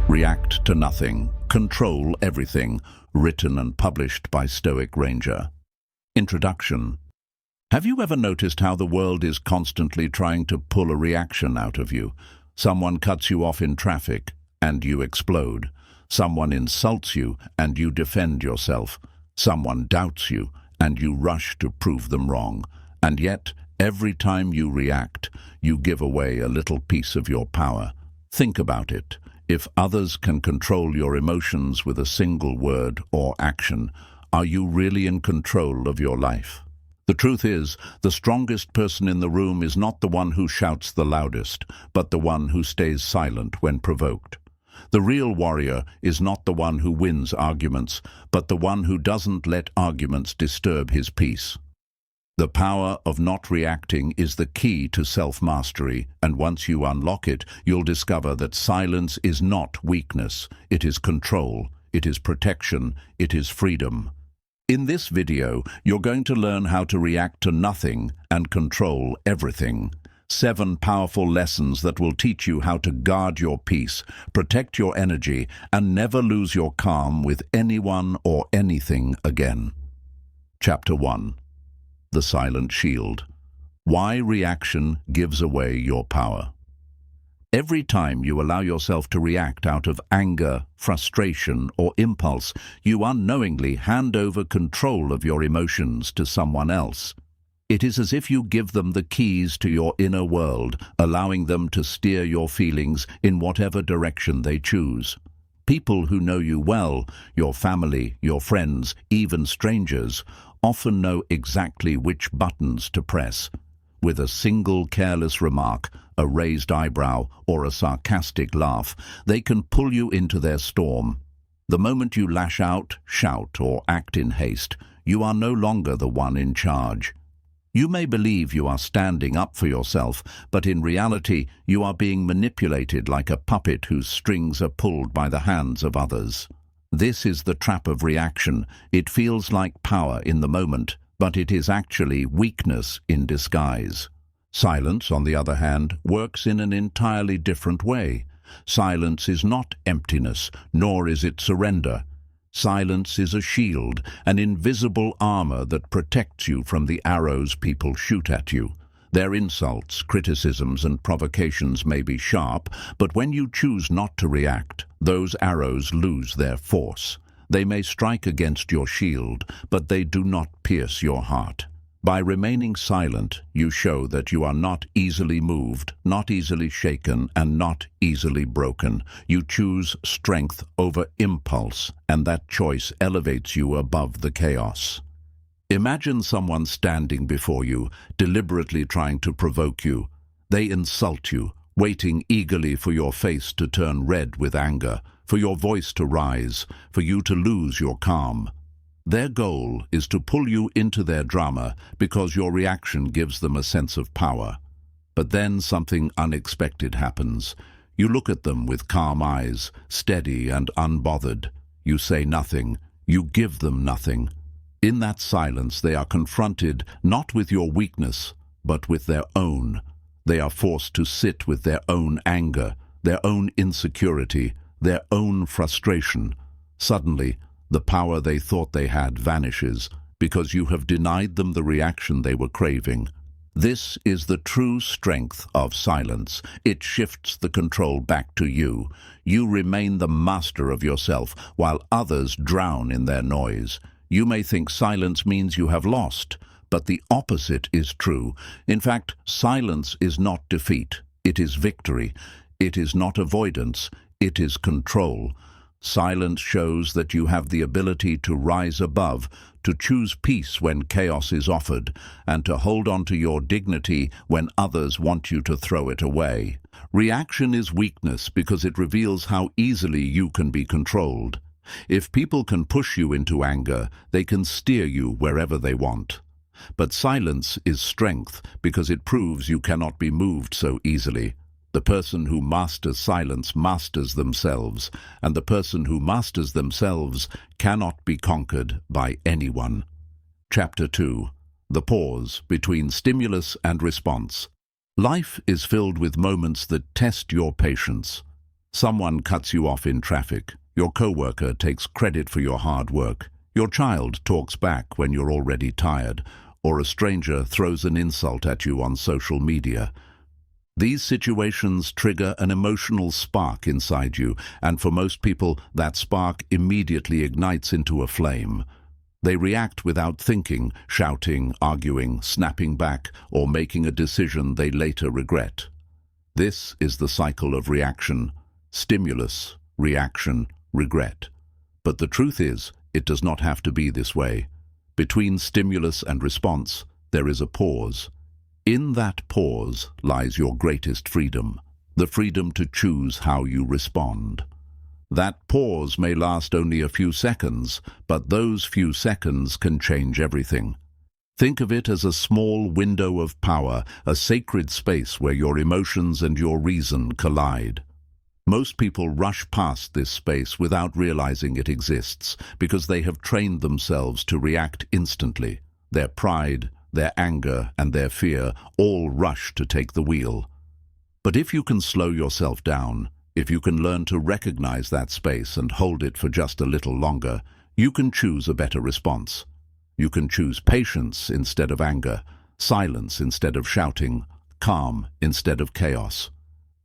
React to Nothing, Control Everything, written and published by Stoic Ranger. Introduction. Have you ever noticed how the world is constantly trying to pull a reaction out of you? Someone cuts you off in traffic, and you explode. Someone insults you, and you defend yourself. Someone doubts you, and you rush to prove them wrong. And yet, every time you react, you give away a little piece of your power. Think about it. If others can control your emotions with a single word or action, are you really in control of your life? The truth is, the strongest person in the room is not the one who shouts the loudest, but the one who stays silent when provoked. The real warrior is not the one who wins arguments, but the one who doesn't let arguments disturb his peace. The power of not reacting is the key to self-mastery, and once you unlock it, you'll discover that silence is not weakness. It is control, it is protection, it is freedom. In this video, you're going to learn how to react to nothing and control everything. 7 powerful lessons that will teach you how to guard your peace, protect your energy, and never lose your calm with anyone or anything again. Chapter 1. The Silent Shield. Why reaction gives away your power. Every time you allow yourself to react out of anger, frustration, or impulse, you unknowingly hand over control of your emotions to someone else. It is as if you give them the keys to your inner world, allowing them to steer your feelings in whatever direction they choose. People who know you well, your family, your friends, even strangers, often know exactly which buttons to press. With a single careless remark, a raised eyebrow, or a sarcastic laugh, they can pull you into their storm. The moment you lash out, shout, or act in haste, you are no longer the one in charge. You may believe you are standing up for yourself, but in reality, you are being manipulated like a puppet whose strings are pulled by the hands of others. This is the trap of reaction. It feels like power in the moment, but it is actually weakness in disguise. Silence, on the other hand, works in an entirely different way. Silence is not emptiness, nor is it surrender. Silence is a shield, an invisible armor that protects you from the arrows people shoot at you. Their insults, criticisms, and provocations may be sharp, but when you choose not to react, those arrows lose their force. They may strike against your shield, but they do not pierce your heart. By remaining silent, you show that you are not easily moved, not easily shaken, and not easily broken. You choose strength over impulse, and that choice elevates you above the chaos. Imagine someone standing before you, deliberately trying to provoke you. They insult you, waiting eagerly for your face to turn red with anger, for your voice to rise, for you to lose your calm. Their goal is to pull you into their drama because your reaction gives them a sense of power. But then something unexpected happens. You look at them with calm eyes, steady and unbothered. You say nothing. You give them nothing. In that silence, they are confronted not with your weakness, but with their own. They are forced to sit with their own anger, their own insecurity, their own frustration. Suddenly, the power they thought they had vanishes because you have denied them the reaction they were craving. This is the true strength of silence. It shifts the control back to you. You remain the master of yourself while others drown in their noise. You may think silence means you have lost, but the opposite is true. In fact, silence is not defeat. It is victory. It is not avoidance. It is control. Silence shows that you have the ability to rise above, to choose peace when chaos is offered, and to hold on to your dignity when others want you to throw it away. Reaction is weakness because it reveals how easily you can be controlled. If people can push you into anger, they can steer you wherever they want. But silence is strength because it proves you cannot be moved so easily. The person who masters silence masters themselves, and the person who masters themselves cannot be conquered by anyone. Chapter 2. The Pause Between Stimulus and Response. Life is filled with moments that test your patience. Someone cuts you off in traffic. Your coworker takes credit for your hard work. Your child talks back when you're already tired, or a stranger throws an insult at you on social media. These situations trigger an emotional spark inside you, and for most people, that spark immediately ignites into a flame. They react without thinking, shouting, arguing, snapping back, or making a decision they later regret. This is the cycle of reaction: stimulus, reaction, regret. But the truth is, it does not have to be this way. Between stimulus and response, there is a pause. In that pause lies your greatest freedom, the freedom to choose how you respond. That pause may last only a few seconds, but those few seconds can change everything. Think of it as a small window of power, a sacred space where your emotions and your reason collide. Most people rush past this space without realizing it exists, because they have trained themselves to react instantly. Their pride, their anger, and their fear all rush to take the wheel. But if you can slow yourself down, if you can learn to recognize that space and hold it for just a little longer, you can choose a better response. You can choose patience instead of anger, silence instead of shouting, calm instead of chaos.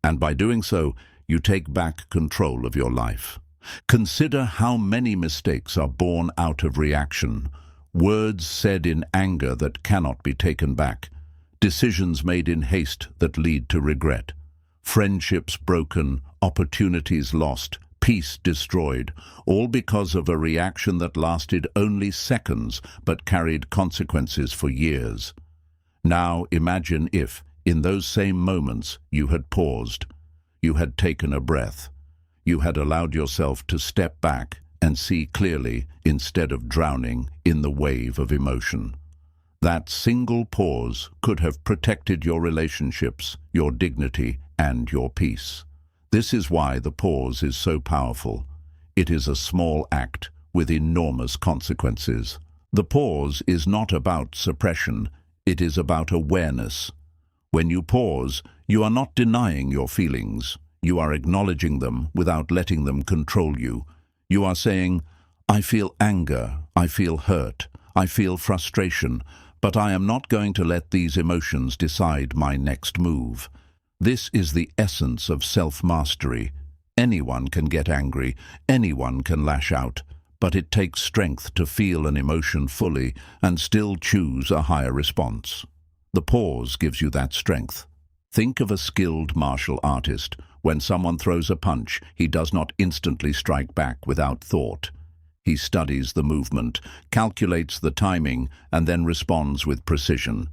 And by doing so, you take back control of your life. Consider how many mistakes are born out of reaction. Words said in anger that cannot be taken back. Decisions made in haste that lead to regret. Friendships broken, opportunities lost, peace destroyed, all because of a reaction that lasted only seconds but carried consequences for years. Now imagine if, in those same moments, you had paused. You had taken a breath. You had allowed yourself to step back and see clearly instead of drowning in the wave of emotion. That single pause could have protected your relationships, your dignity, and your peace. This is why the pause is so powerful. It is a small act with enormous consequences. The pause is not about suppression, it is about awareness. When you pause, you are not denying your feelings. You are acknowledging them without letting them control you. You are saying, I feel anger, I feel hurt, I feel frustration, but I am not going to let these emotions decide my next move. This is the essence of self-mastery. Anyone can get angry, anyone can lash out, but it takes strength to feel an emotion fully and still choose a higher response. The pause gives you that strength. Think of a skilled martial artist. When someone throws a punch, he does not instantly strike back without thought. He studies the movement, calculates the timing, and then responds with precision.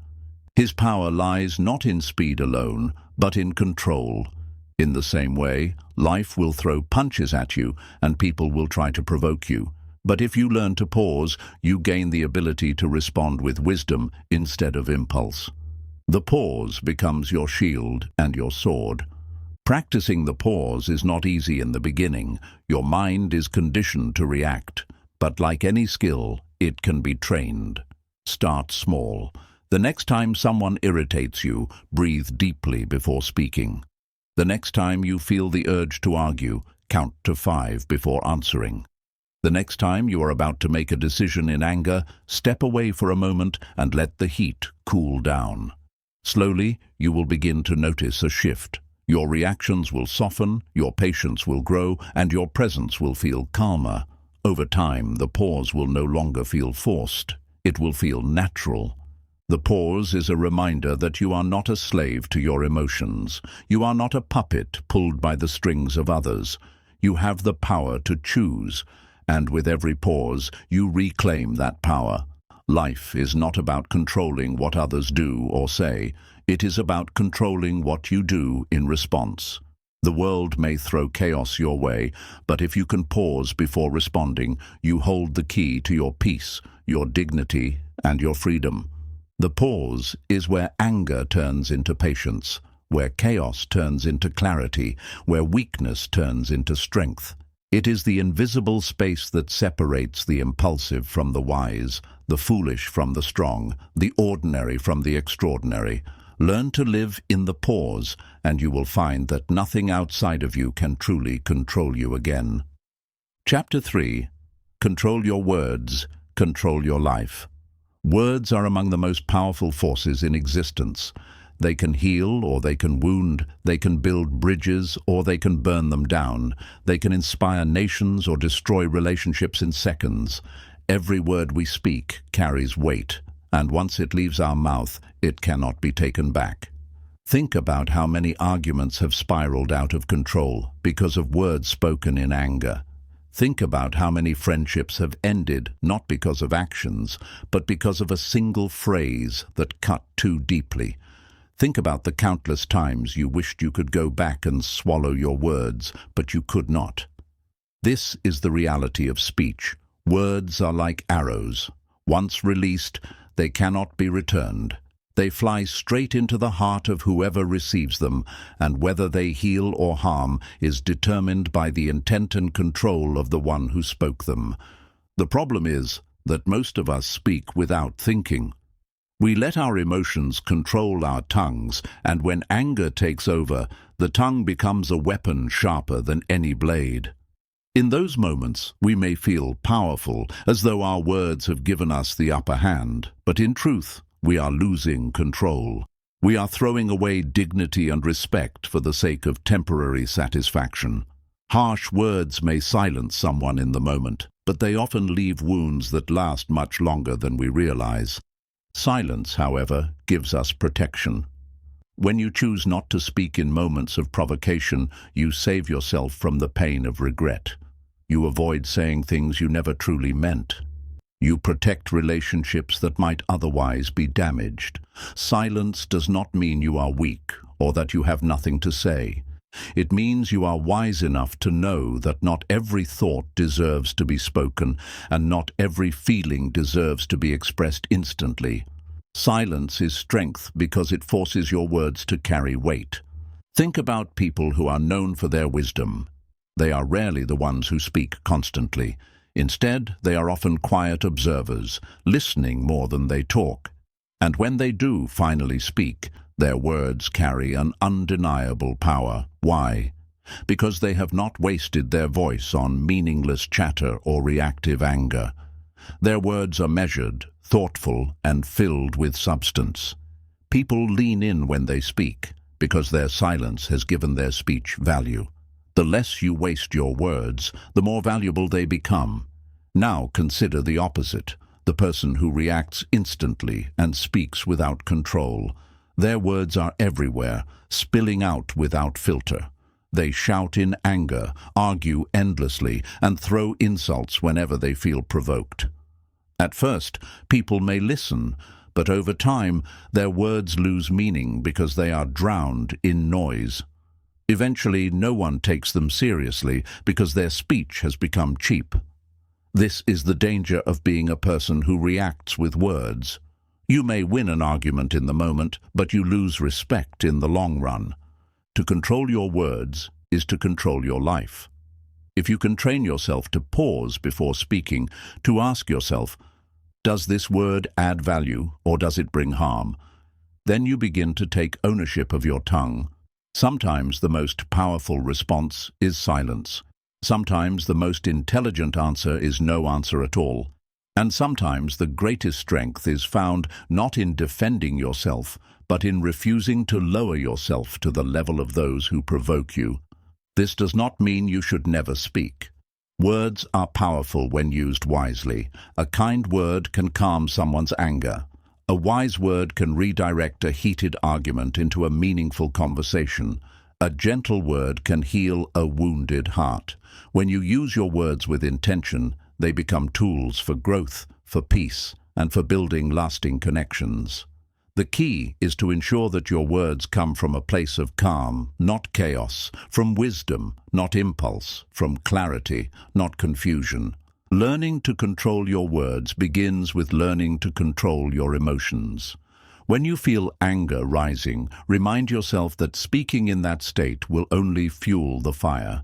His power lies not in speed alone, but in control. In the same way, life will throw punches at you, and people will try to provoke you. But if you learn to pause, you gain the ability to respond with wisdom instead of impulse. The pause becomes your shield and your sword. Practicing the pause is not easy in the beginning. Your mind is conditioned to react. But like any skill, it can be trained. Start small. The next time someone irritates you, breathe deeply before speaking. The next time you feel the urge to argue, count to 5 before answering. The next time you are about to make a decision in anger, step away for a moment and let the heat cool down. Slowly, you will begin to notice a shift. Your reactions will soften, your patience will grow, and your presence will feel calmer. Over time, the pause will no longer feel forced. It will feel natural. The pause is a reminder that you are not a slave to your emotions. You are not a puppet pulled by the strings of others. You have the power to choose, and with every pause, you reclaim that power. Life is not about controlling what others do or say. It is about controlling what you do in response. The world may throw chaos your way, but if you can pause before responding, you hold the key to your peace, your dignity, and your freedom. The pause is where anger turns into patience, where chaos turns into clarity, where weakness turns into strength. It is the invisible space that separates the impulsive from the wise, the foolish from the strong, the ordinary from the extraordinary. Learn to live in the pause, and you will find that nothing outside of you can truly control you again. Chapter 3. Control your words, control your life. Words are among the most powerful forces in existence. They can heal or they can wound, they can build bridges or they can burn them down. They can inspire nations or destroy relationships in seconds. Every word we speak carries weight, and once it leaves our mouth, it cannot be taken back. Think about how many arguments have spiraled out of control because of words spoken in anger. Think about how many friendships have ended not because of actions, but because of a single phrase that cut too deeply. Think about the countless times you wished you could go back and swallow your words, but you could not. This is the reality of speech. Words are like arrows. Once released, they cannot be returned. They fly straight into the heart of whoever receives them, and whether they heal or harm is determined by the intent and control of the one who spoke them. The problem is that most of us speak without thinking. We let our emotions control our tongues, and when anger takes over, the tongue becomes a weapon sharper than any blade. In those moments, we may feel powerful, as though our words have given us the upper hand, but in truth, we are losing control. We are throwing away dignity and respect for the sake of temporary satisfaction. Harsh words may silence someone in the moment, but they often leave wounds that last much longer than we realize. Silence, however, gives us protection. When you choose not to speak in moments of provocation, you save yourself from the pain of regret. You avoid saying things you never truly meant. You protect relationships that might otherwise be damaged. Silence does not mean you are weak or that you have nothing to say. It means you are wise enough to know that not every thought deserves to be spoken, and not every feeling deserves to be expressed instantly. Silence is strength because it forces your words to carry weight. Think about people who are known for their wisdom. They are rarely the ones who speak constantly. Instead, they are often quiet observers, listening more than they talk. And when they do finally speak, their words carry an undeniable power. Why? Because they have not wasted their voice on meaningless chatter or reactive anger. Their words are measured, thoughtful, and filled with substance. People lean in when they speak, because their silence has given their speech value. The less you waste your words, the more valuable they become. Now consider the opposite, the person who reacts instantly and speaks without control. Their words are everywhere, spilling out without filter. They shout in anger, argue endlessly, and throw insults whenever they feel provoked. At first, people may listen, but over time, their words lose meaning because they are drowned in noise. Eventually, no one takes them seriously because their speech has become cheap. This is the danger of being a person who reacts with words. You may win an argument in the moment, but you lose respect in the long run. To control your words is to control your life. If you can train yourself to pause before speaking, to ask yourself, does this word add value or does it bring harm? Then you begin to take ownership of your tongue. Sometimes the most powerful response is silence. Sometimes the most intelligent answer is no answer at all. And sometimes the greatest strength is found not in defending yourself, but in refusing to lower yourself to the level of those who provoke you. This does not mean you should never speak. Words are powerful when used wisely. A kind word can calm someone's anger. A wise word can redirect a heated argument into a meaningful conversation. A gentle word can heal a wounded heart. When you use your words with intention, they become tools for growth, for peace, and for building lasting connections. The key is to ensure that your words come from a place of calm, not chaos, from wisdom, not impulse, from clarity, not confusion. Learning to control your words begins with learning to control your emotions. When you feel anger rising, remind yourself that speaking in that state will only fuel the fire.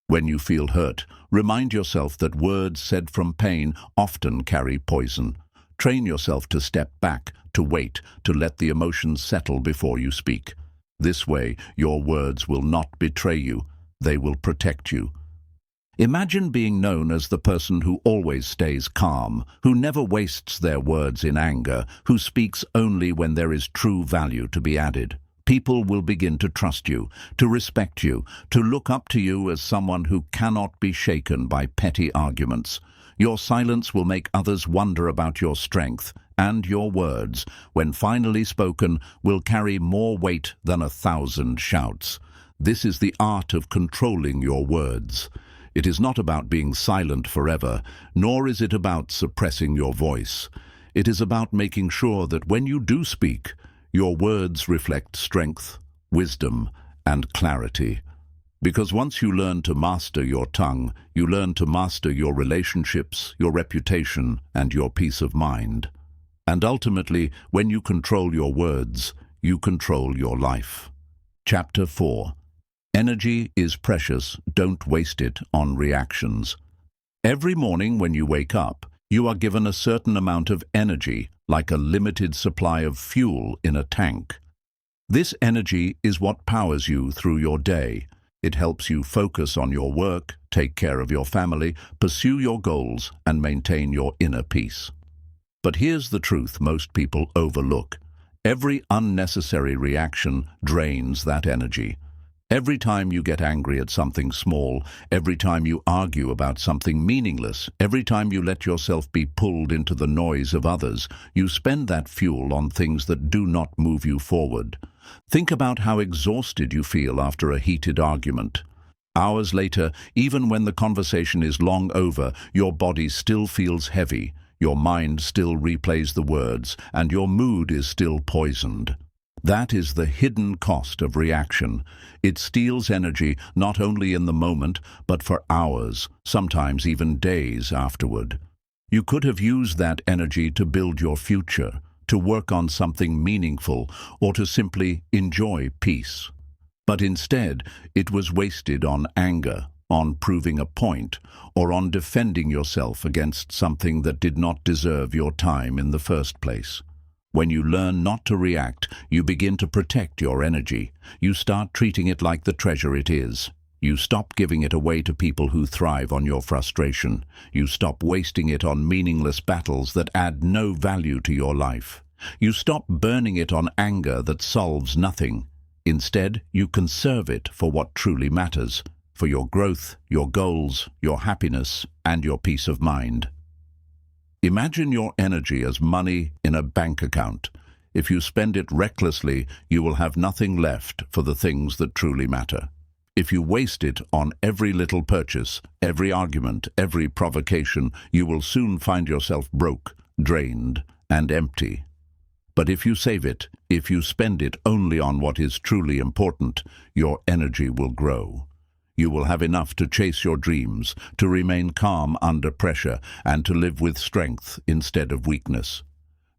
When you feel hurt, remind yourself that words said from pain often carry poison. Train yourself to step back, to wait, to let the emotions settle before you speak. This way, your words will not betray you, they will protect you. Imagine being known as the person who always stays calm, who never wastes their words in anger, who speaks only when there is true value to be added. People will begin to trust you, to respect you, to look up to you as someone who cannot be shaken by petty arguments. Your silence will make others wonder about your strength, and your words, when finally spoken, will carry more weight than 1,000 shouts. This is the art of controlling your words. It is not about being silent forever, nor is it about suppressing your voice. It is about making sure that when you do speak, your words reflect strength, wisdom, and clarity. Because once you learn to master your tongue, you learn to master your relationships, your reputation, and your peace of mind. And ultimately, when you control your words, you control your life. Chapter 4. Energy is precious, don't waste it on reactions. Every morning when you wake up, you are given a certain amount of energy, like a limited supply of fuel in a tank. This energy is what powers you through your day. It helps you focus on your work, take care of your family, pursue your goals, and maintain your inner peace. But here's the truth most people overlook. Every unnecessary reaction drains that energy. Every time you get angry at something small, every time you argue about something meaningless, every time you let yourself be pulled into the noise of others, you spend that fuel on things that do not move you forward. Think about how exhausted you feel after a heated argument. Hours later, even when the conversation is long over, your body still feels heavy, your mind still replays the words, and your mood is still poisoned. That is the hidden cost of reaction. It steals energy not only in the moment, but for hours, sometimes even days afterward. You could have used that energy to build your future, to work on something meaningful, or to simply enjoy peace. But instead, it was wasted on anger, on proving a point, or on defending yourself against something that did not deserve your time in the first place. When you learn not to react, you begin to protect your energy. You start treating it like the treasure it is. You stop giving it away to people who thrive on your frustration. You stop wasting it on meaningless battles that add no value to your life. You stop burning it on anger that solves nothing. Instead, you conserve it for what truly matters, for your growth, your goals, your happiness, and your peace of mind. Imagine your energy as money in a bank account. If you spend it recklessly, you will have nothing left for the things that truly matter. If you waste it on every little purchase, every argument, every provocation, you will soon find yourself broke, drained, and empty. But if you save it, if you spend it only on what is truly important, your energy will grow. You will have enough to chase your dreams, to remain calm under pressure, and to live with strength instead of weakness.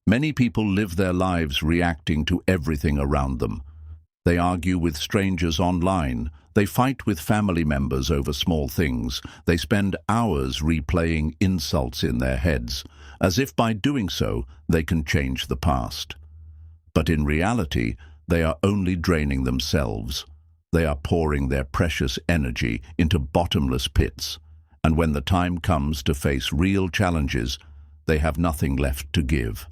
Many people live their lives reacting to everything around them. They argue with strangers online. They fight with family members over small things. They spend hours replaying insults in their heads, as if by doing so they can change the past. But in reality, they are only draining themselves. They are pouring their precious energy into bottomless pits, and when the time comes to face real challenges, they have nothing left to give.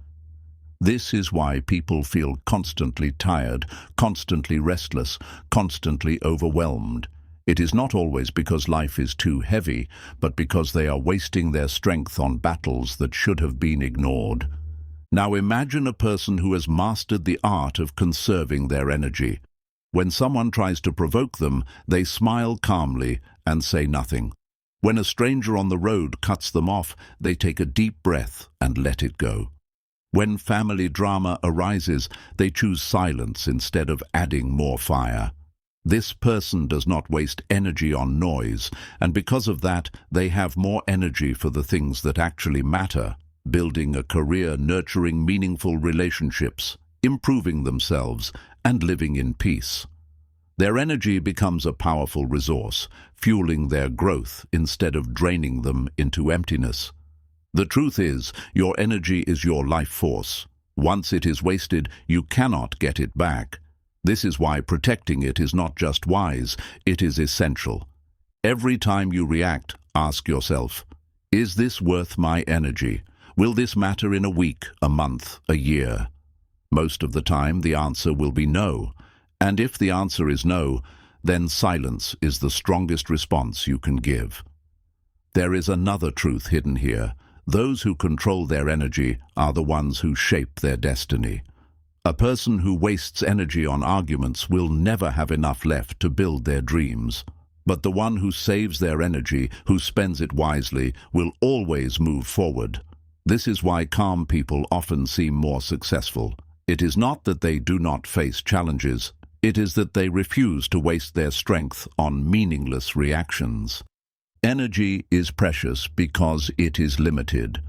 This is why people feel constantly tired, constantly restless, constantly overwhelmed. It is not always because life is too heavy, but because they are wasting their strength on battles that should have been ignored. Now imagine a person who has mastered the art of conserving their energy. When someone tries to provoke them, they smile calmly and say nothing. When a stranger on the road cuts them off, they take a deep breath and let it go. When family drama arises, they choose silence instead of adding more fire. This person does not waste energy on noise, and because of that, they have more energy for the things that actually matter, building a career, nurturing meaningful relationships, improving themselves, and living in peace. Their energy becomes a powerful resource, fueling their growth instead of draining them into emptiness. The truth is, your energy is your life force. Once it is wasted, you cannot get it back. This is why protecting it is not just wise, it is essential. Every time you react, ask yourself, is this worth my energy? Will this matter in a week, a month, a year? Most of the time, the answer will be no. And if the answer is no, then silence is the strongest response you can give. There is another truth hidden here. Those who control their energy are the ones who shape their destiny. A person who wastes energy on arguments will never have enough left to build their dreams. But the one who saves their energy, who spends it wisely, will always move forward. This is why calm people often seem more successful. It is not that they do not face challenges. It is that they refuse to waste their strength on meaningless reactions. Energy is precious because it is limited.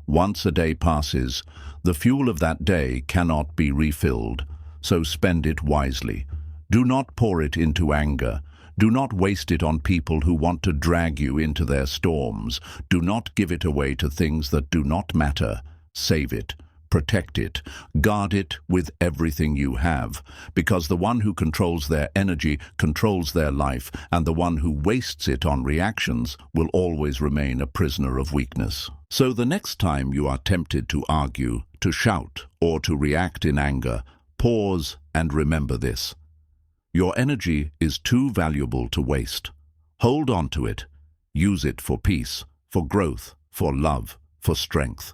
Once a day passes, the fuel of that day cannot be refilled, so spend it wisely. Do not pour it into anger. Do not waste it on people who want to drag you into their storms. Do not give it away to things that do not matter. Save it. Protect it, guard it with everything you have, because the one who controls their energy controls their life, and the one who wastes it on reactions will always remain a prisoner of weakness. So the next time you are tempted to argue, to shout, or to react in anger, pause and remember this. Your energy is too valuable to waste. Hold on to it. Use it for peace, for growth, for love, for strength.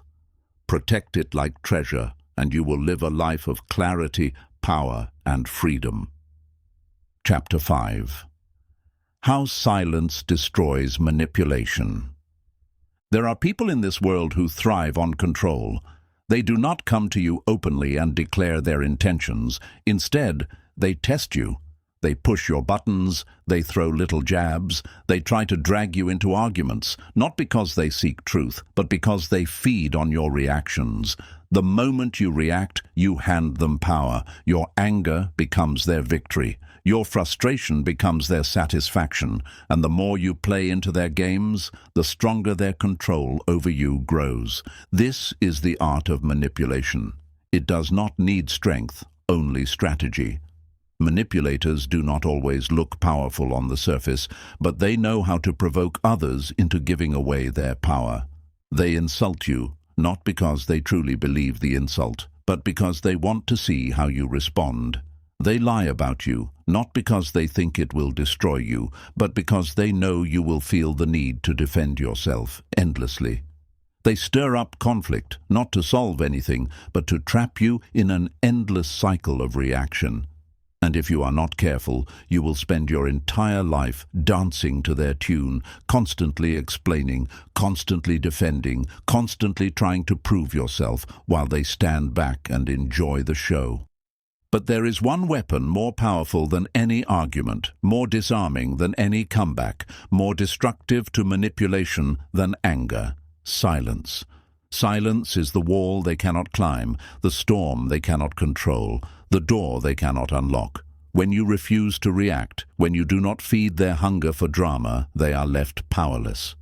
Protect it like treasure, and you will live a life of clarity, power, and freedom. Chapter 5. How Silence Destroys Manipulation. There are people in this world who thrive on control. They do not come to you openly and declare their intentions. Instead, they test you. They push your buttons, they throw little jabs, they try to drag you into arguments, not because they seek truth, but because they feed on your reactions. The moment you react, you hand them power. Your anger becomes their victory. Your frustration becomes their satisfaction. And the more you play into their games, the stronger their control over you grows. This is the art of manipulation. It does not need strength, only strategy. Manipulators do not always look powerful on the surface, but they know how to provoke others into giving away their power. They insult you, not because they truly believe the insult, but because they want to see how you respond. They lie about you, not because they think it will destroy you, but because they know you will feel the need to defend yourself endlessly. They stir up conflict, not to solve anything, but to trap you in an endless cycle of reaction. And if you are not careful, you will spend your entire life dancing to their tune, constantly explaining, constantly defending, constantly trying to prove yourself, while they stand back and enjoy the show. But there is one weapon more powerful than any argument, more disarming than any comeback, more destructive to manipulation than anger: silence. Silence is the wall they cannot climb, the storm they cannot control, the door they cannot unlock. When you refuse to react, when you do not feed their hunger for drama, they are left powerless.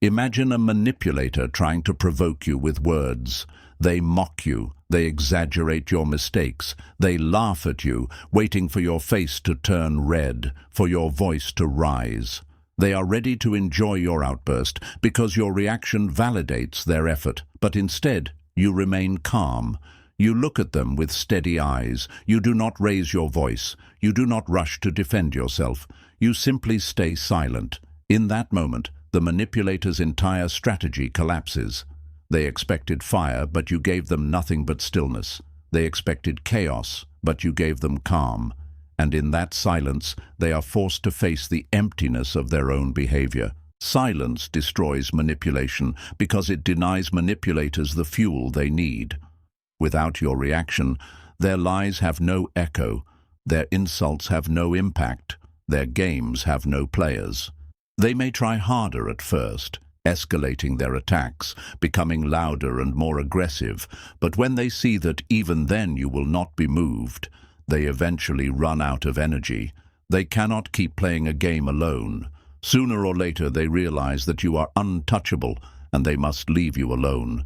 Imagine a manipulator trying to provoke you with words. They mock you, they exaggerate your mistakes, they laugh at you, waiting for your face to turn red, for your voice to rise. They are ready to enjoy your outburst because your reaction validates their effort, but instead you remain calm. You look at them with steady eyes. You do not raise your voice. You do not rush to defend yourself. You simply stay silent. In that moment, the manipulator's entire strategy collapses. They expected fire, but you gave them nothing but stillness. They expected chaos, but you gave them calm. And in that silence, they are forced to face the emptiness of their own behavior. Silence destroys manipulation because it denies manipulators the fuel they need. Without your reaction, their lies have no echo, their insults have no impact, their games have no players. They may try harder at first, escalating their attacks, becoming louder and more aggressive, but when they see that even then you will not be moved, they eventually run out of energy. They cannot keep playing a game alone. Sooner or later they realize that you are untouchable and they must leave you alone.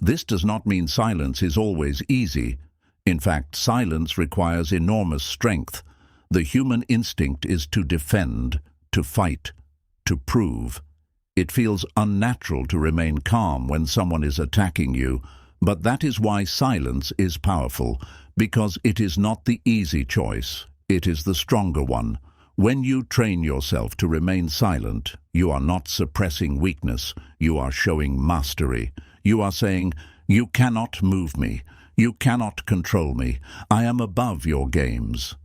This does not mean silence is always easy. In fact, silence requires enormous strength. The human instinct is to defend, to fight, to prove. It feels unnatural to remain calm when someone is attacking you, but that is why silence is powerful, because it is not the easy choice, it is the stronger one. When you train yourself to remain silent, you are not suppressing weakness, you are showing mastery. You are saying, "You cannot move me, you cannot control me, I am above your games."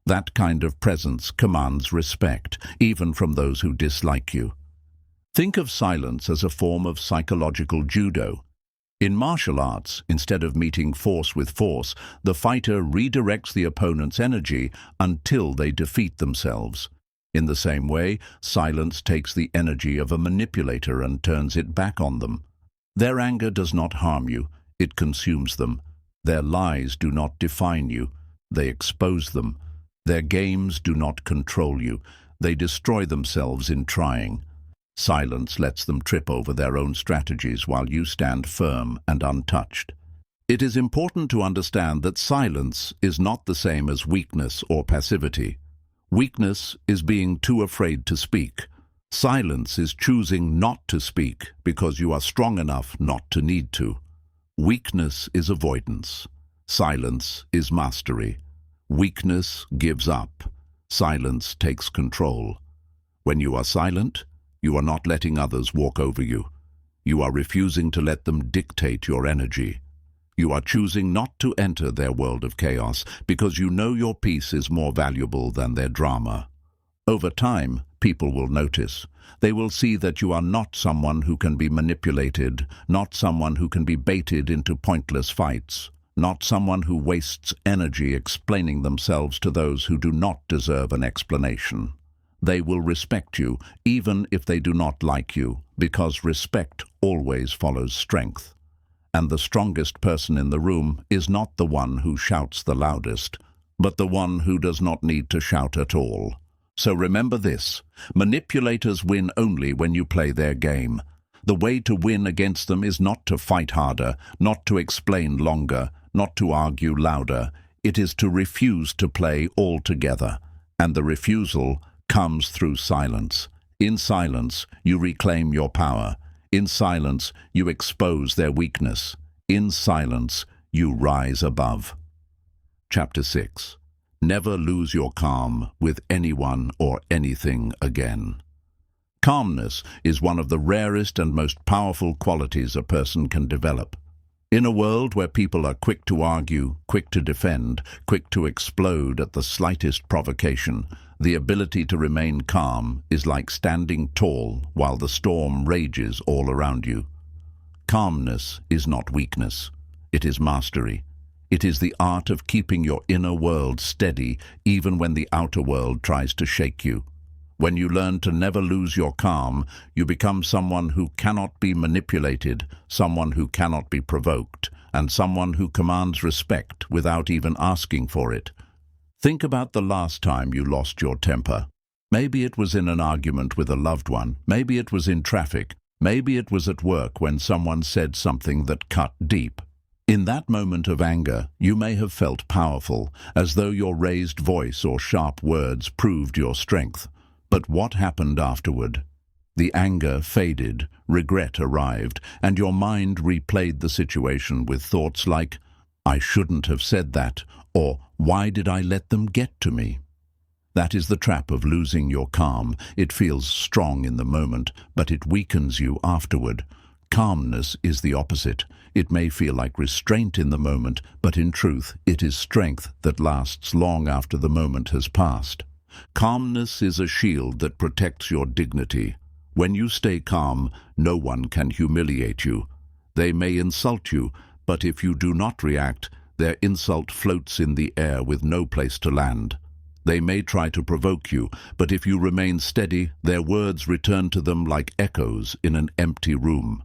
That kind of presence commands respect, even from those who dislike you. Think of silence as a form of psychological judo. In martial arts, instead of meeting force with force, the fighter redirects the opponent's energy until they defeat themselves. In the same way, silence takes the energy of a manipulator and turns it back on them. Their anger does not harm you, it consumes them. Their lies do not define you, they expose them. Their games do not control you, they destroy themselves in trying. Silence lets them trip over their own strategies while you stand firm and untouched. It is important to understand that silence is not the same as weakness or passivity. Weakness is being too afraid to speak. Silence is choosing not to speak because you are strong enough not to need to. Weakness is avoidance. Silence is mastery. Weakness gives up. Silence takes control. When you are silent, you are not letting others walk over you. You are refusing to let them dictate your energy. You are choosing not to enter their world of chaos because you know your peace is more valuable than their drama. Over time, people will notice. They will see that you are not someone who can be manipulated, not someone who can be baited into pointless fights, not someone who wastes energy explaining themselves to those who do not deserve an explanation. They will respect you, even if they do not like you, because respect always follows strength. And the strongest person in the room is not the one who shouts the loudest, but the one who does not need to shout at all. So remember this, manipulators win only when you play their game. The way to win against them is not to fight harder, not to explain longer, not to argue louder. It is to refuse to play altogether. And the refusal comes through silence. In silence, you reclaim your power. In silence, you expose their weakness. In silence, you rise above. Chapter 6. Never lose your calm with anyone or anything again. Calmness is one of the rarest and most powerful qualities a person can develop. In a world where people are quick to argue, quick to defend, quick to explode at the slightest provocation, the ability to remain calm is like standing tall while the storm rages all around you. Calmness is not weakness. It is mastery. It is the art of keeping your inner world steady even when the outer world tries to shake you. When you learn to never lose your calm, you become someone who cannot be manipulated, someone who cannot be provoked, and someone who commands respect without even asking for it. Think about the last time you lost your temper. Maybe it was in an argument with a loved one, maybe it was in traffic, maybe it was at work when someone said something that cut deep. In that moment of anger, you may have felt powerful, as though your raised voice or sharp words proved your strength. But what happened afterward? The anger faded, regret arrived, and your mind replayed the situation with thoughts like, "I shouldn't have said that," or "Why did I let them get to me?" That is the trap of losing your calm. It feels strong in the moment, but it weakens you afterward. Calmness is the opposite. It may feel like restraint in the moment, but in truth, it is strength that lasts long after the moment has passed. Calmness is a shield that protects your dignity. When you stay calm, no one can humiliate you. They may insult you, but if you do not react, their insult floats in the air with no place to land. They may try to provoke you, but if you remain steady, their words return to them like echoes in an empty room.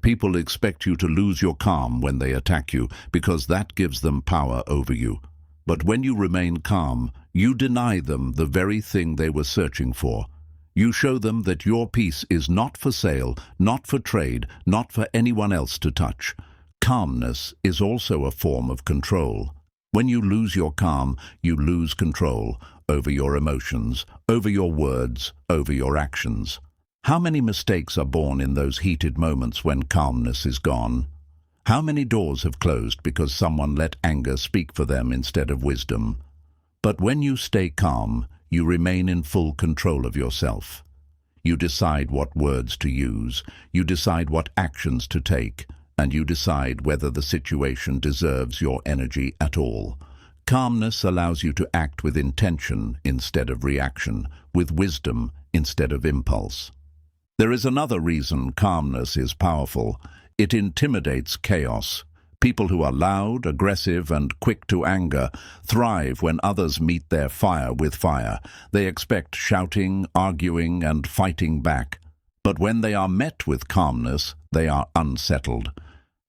People expect you to lose your calm when they attack you, because that gives them power over you. But when you remain calm, you deny them the very thing they were searching for. You show them that your peace is not for sale, not for trade, not for anyone else to touch. Calmness is also a form of control. When you lose your calm, you lose control over your emotions, over your words, over your actions. How many mistakes are born in those heated moments when calmness is gone? How many doors have closed because someone let anger speak for them instead of wisdom? But when you stay calm, you remain in full control of yourself. You decide what words to use, you decide what actions to take, and you decide whether the situation deserves your energy at all. Calmness allows you to act with intention instead of reaction, with wisdom instead of impulse. There is another reason calmness is powerful. It intimidates chaos. People who are loud, aggressive, and quick to anger thrive when others meet their fire with fire. They expect shouting, arguing, and fighting back. But when they are met with calmness, they are unsettled.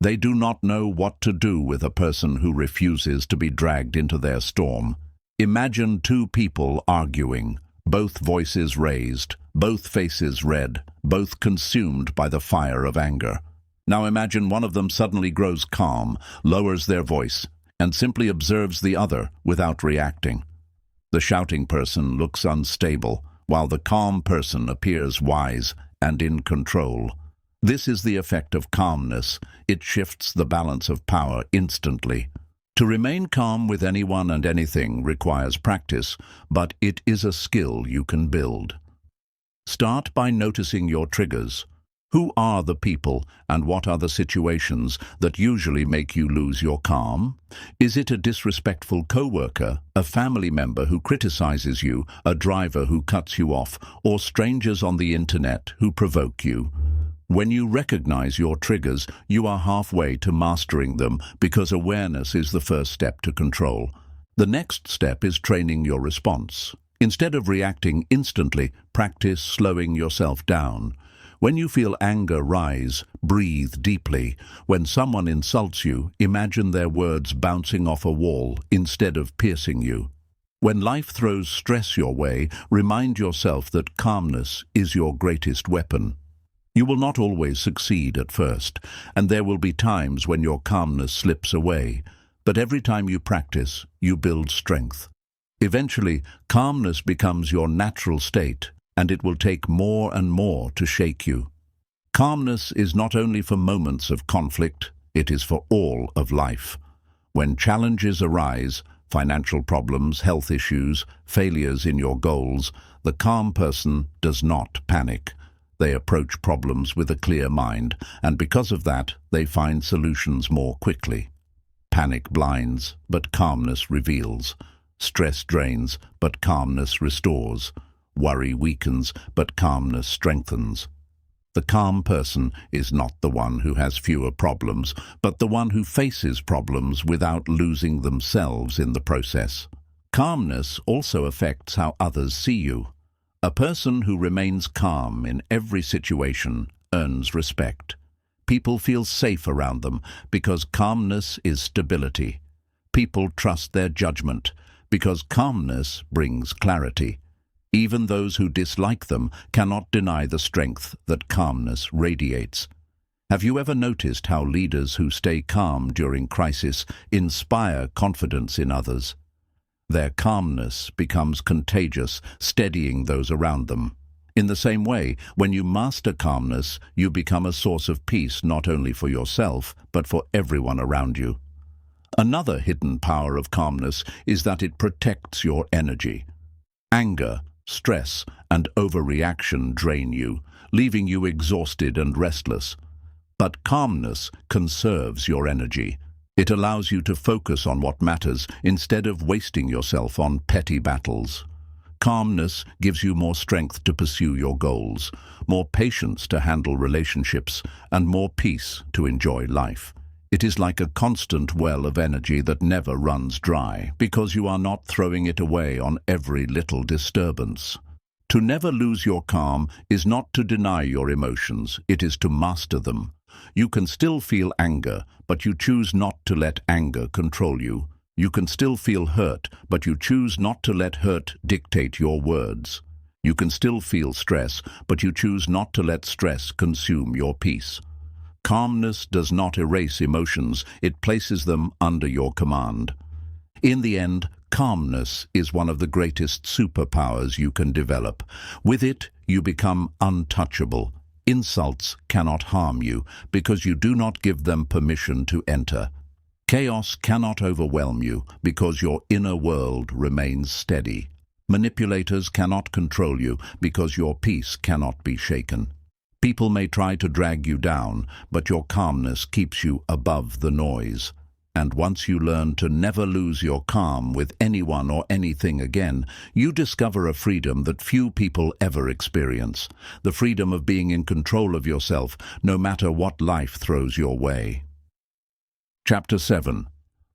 They do not know what to do with a person who refuses to be dragged into their storm. Imagine two people arguing, both voices raised, both faces red, both consumed by the fire of anger. Now imagine one of them suddenly grows calm, lowers their voice, and simply observes the other without reacting. The shouting person looks unstable, while the calm person appears wise and in control. This is the effect of calmness. It shifts the balance of power instantly. To remain calm with anyone and anything requires practice, but it is a skill you can build. Start by noticing your triggers. Who are the people and what are the situations that usually make you lose your calm? Is it a disrespectful coworker, a family member who criticizes you, a driver who cuts you off, or strangers on the internet who provoke you? When you recognize your triggers, you are halfway to mastering them because awareness is the first step to control. The next step is training your response. Instead of reacting instantly, practice slowing yourself down. When you feel anger rise, breathe deeply. When someone insults you, imagine their words bouncing off a wall instead of piercing you. When life throws stress your way, remind yourself that calmness is your greatest weapon. You will not always succeed at first, and there will be times when your calmness slips away. But every time you practice, you build strength. Eventually, calmness becomes your natural state, and it will take more and more to shake you. Calmness is not only for moments of conflict, it is for all of life. When challenges arise, financial problems, health issues, failures in your goals, the calm person does not panic. They approach problems with a clear mind, and because of that, they find solutions more quickly. Panic blinds, but calmness reveals. Stress drains, but calmness restores. Worry weakens, but calmness strengthens. The calm person is not the one who has fewer problems, but the one who faces problems without losing themselves in the process. Calmness also affects how others see you. A person who remains calm in every situation earns respect. People feel safe around them because calmness is stability. People trust their judgment because calmness brings clarity. Even those who dislike them cannot deny the strength that calmness radiates. Have you ever noticed how leaders who stay calm during crisis inspire confidence in others? Their calmness becomes contagious, steadying those around them. In the same way, when you master calmness, you become a source of peace not only for yourself, but for everyone around you. Another hidden power of calmness is that it protects your energy. Anger, stress, and overreaction drain you, leaving you exhausted and restless. But calmness conserves your energy. It allows you to focus on what matters instead of wasting yourself on petty battles. Calmness gives you more strength to pursue your goals, more patience to handle relationships, and more peace to enjoy life. It is like a constant well of energy that never runs dry, because you are not throwing it away on every little disturbance. To never lose your calm is not to deny your emotions, it is to master them. You can still feel anger, but you choose not to let anger control you. You can still feel hurt, but you choose not to let hurt dictate your words. You can still feel stress, but you choose not to let stress consume your peace. Calmness does not erase emotions, it places them under your command. In the end, calmness is one of the greatest superpowers you can develop. With it, you become untouchable. Insults cannot harm you because you do not give them permission to enter. Chaos cannot overwhelm you because your inner world remains steady. Manipulators cannot control you because your peace cannot be shaken. People may try to drag you down, but your calmness keeps you above the noise. And once you learn to never lose your calm with anyone or anything again, you discover a freedom that few people ever experience. The freedom of being in control of yourself, no matter what life throws your way. Chapter 7.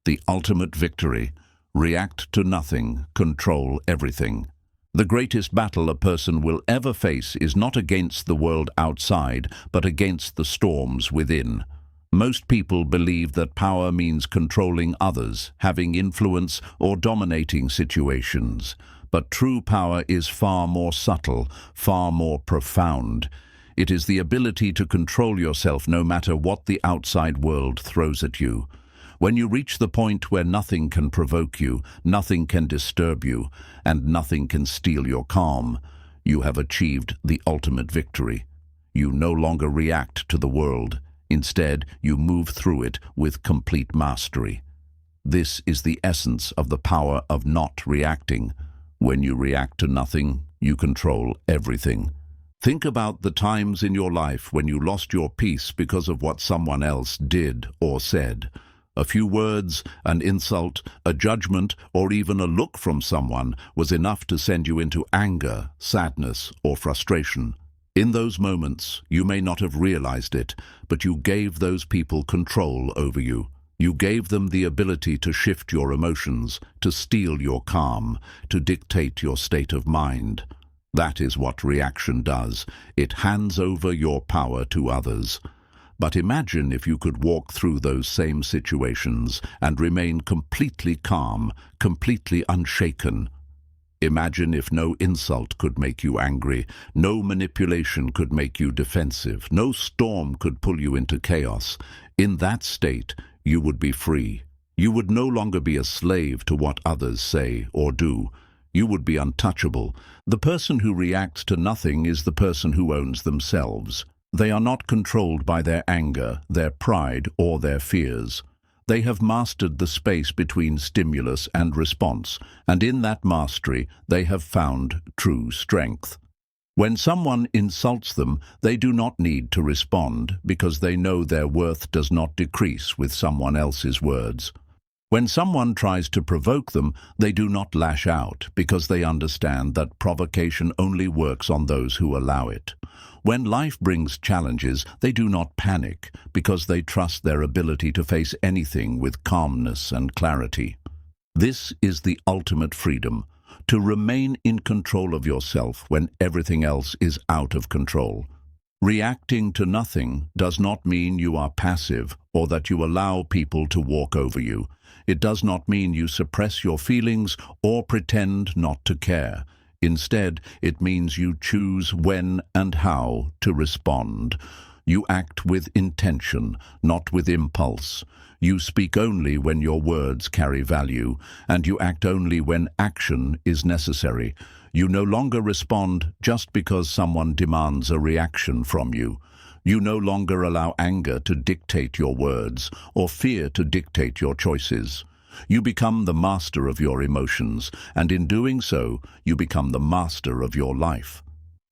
The Ultimate Victory. React to nothing, control everything. The greatest battle a person will ever face is not against the world outside, but against the storms within. Most people believe that power means controlling others, having influence, or dominating situations. But true power is far more subtle, far more profound. It is the ability to control yourself no matter what the outside world throws at you. When you reach the point where nothing can provoke you, nothing can disturb you, and nothing can steal your calm, you have achieved the ultimate victory. You no longer react to the world. Instead, you move through it with complete mastery. This is the essence of the power of not reacting. When you react to nothing, you control everything. Think about the times in your life when you lost your peace because of what someone else did or said. A few words, an insult, a judgment, or even a look from someone was enough to send you into anger, sadness, or frustration. In those moments, you may not have realized it, but you gave those people control over you. You gave them the ability to shift your emotions, to steal your calm, to dictate your state of mind. That is what reaction does. It hands over your power to others. But imagine if you could walk through those same situations and remain completely calm, completely unshaken. Imagine if no insult could make you angry, no manipulation could make you defensive, no storm could pull you into chaos. In that state, you would be free. You would no longer be a slave to what others say or do. You would be untouchable. The person who reacts to nothing is the person who owns themselves. They are not controlled by their anger, their pride, or their fears. They have mastered the space between stimulus and response, and in that mastery they have found true strength. When someone insults them, they do not need to respond because they know their worth does not decrease with someone else's words. When someone tries to provoke them, they do not lash out because they understand that provocation only works on those who allow it. When life brings challenges, they do not panic because they trust their ability to face anything with calmness and clarity. This is the ultimate freedom, to remain in control of yourself when everything else is out of control. Reacting to nothing does not mean you are passive or that you allow people to walk over you. It does not mean you suppress your feelings or pretend not to care. Instead, it means you choose when and how to respond. You act with intention, not with impulse. You speak only when your words carry value, and you act only when action is necessary. You no longer respond just because someone demands a reaction from you. You no longer allow anger to dictate your words, or fear to dictate your choices. You become the master of your emotions, and in doing so, you become the master of your life.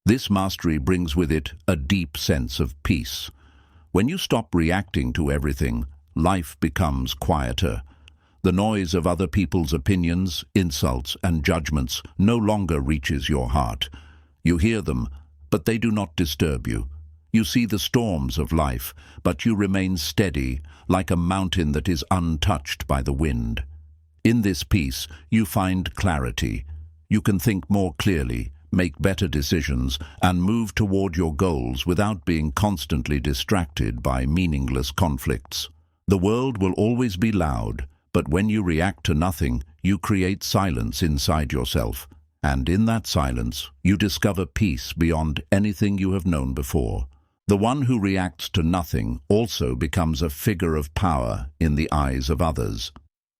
This mastery brings with it a deep sense of peace. When you stop reacting to everything, life becomes quieter. The noise of other people's opinions, insults, and judgments no longer reaches your heart. You hear them, but they do not disturb you. You see the storms of life, but you remain steady, like a mountain that is untouched by the wind. In this peace, you find clarity. You can think more clearly, make better decisions, and move toward your goals without being constantly distracted by meaningless conflicts. The world will always be loud, but when you react to nothing, you create silence inside yourself. And in that silence, you discover peace beyond anything you have known before. The one who reacts to nothing also becomes a figure of power in the eyes of others.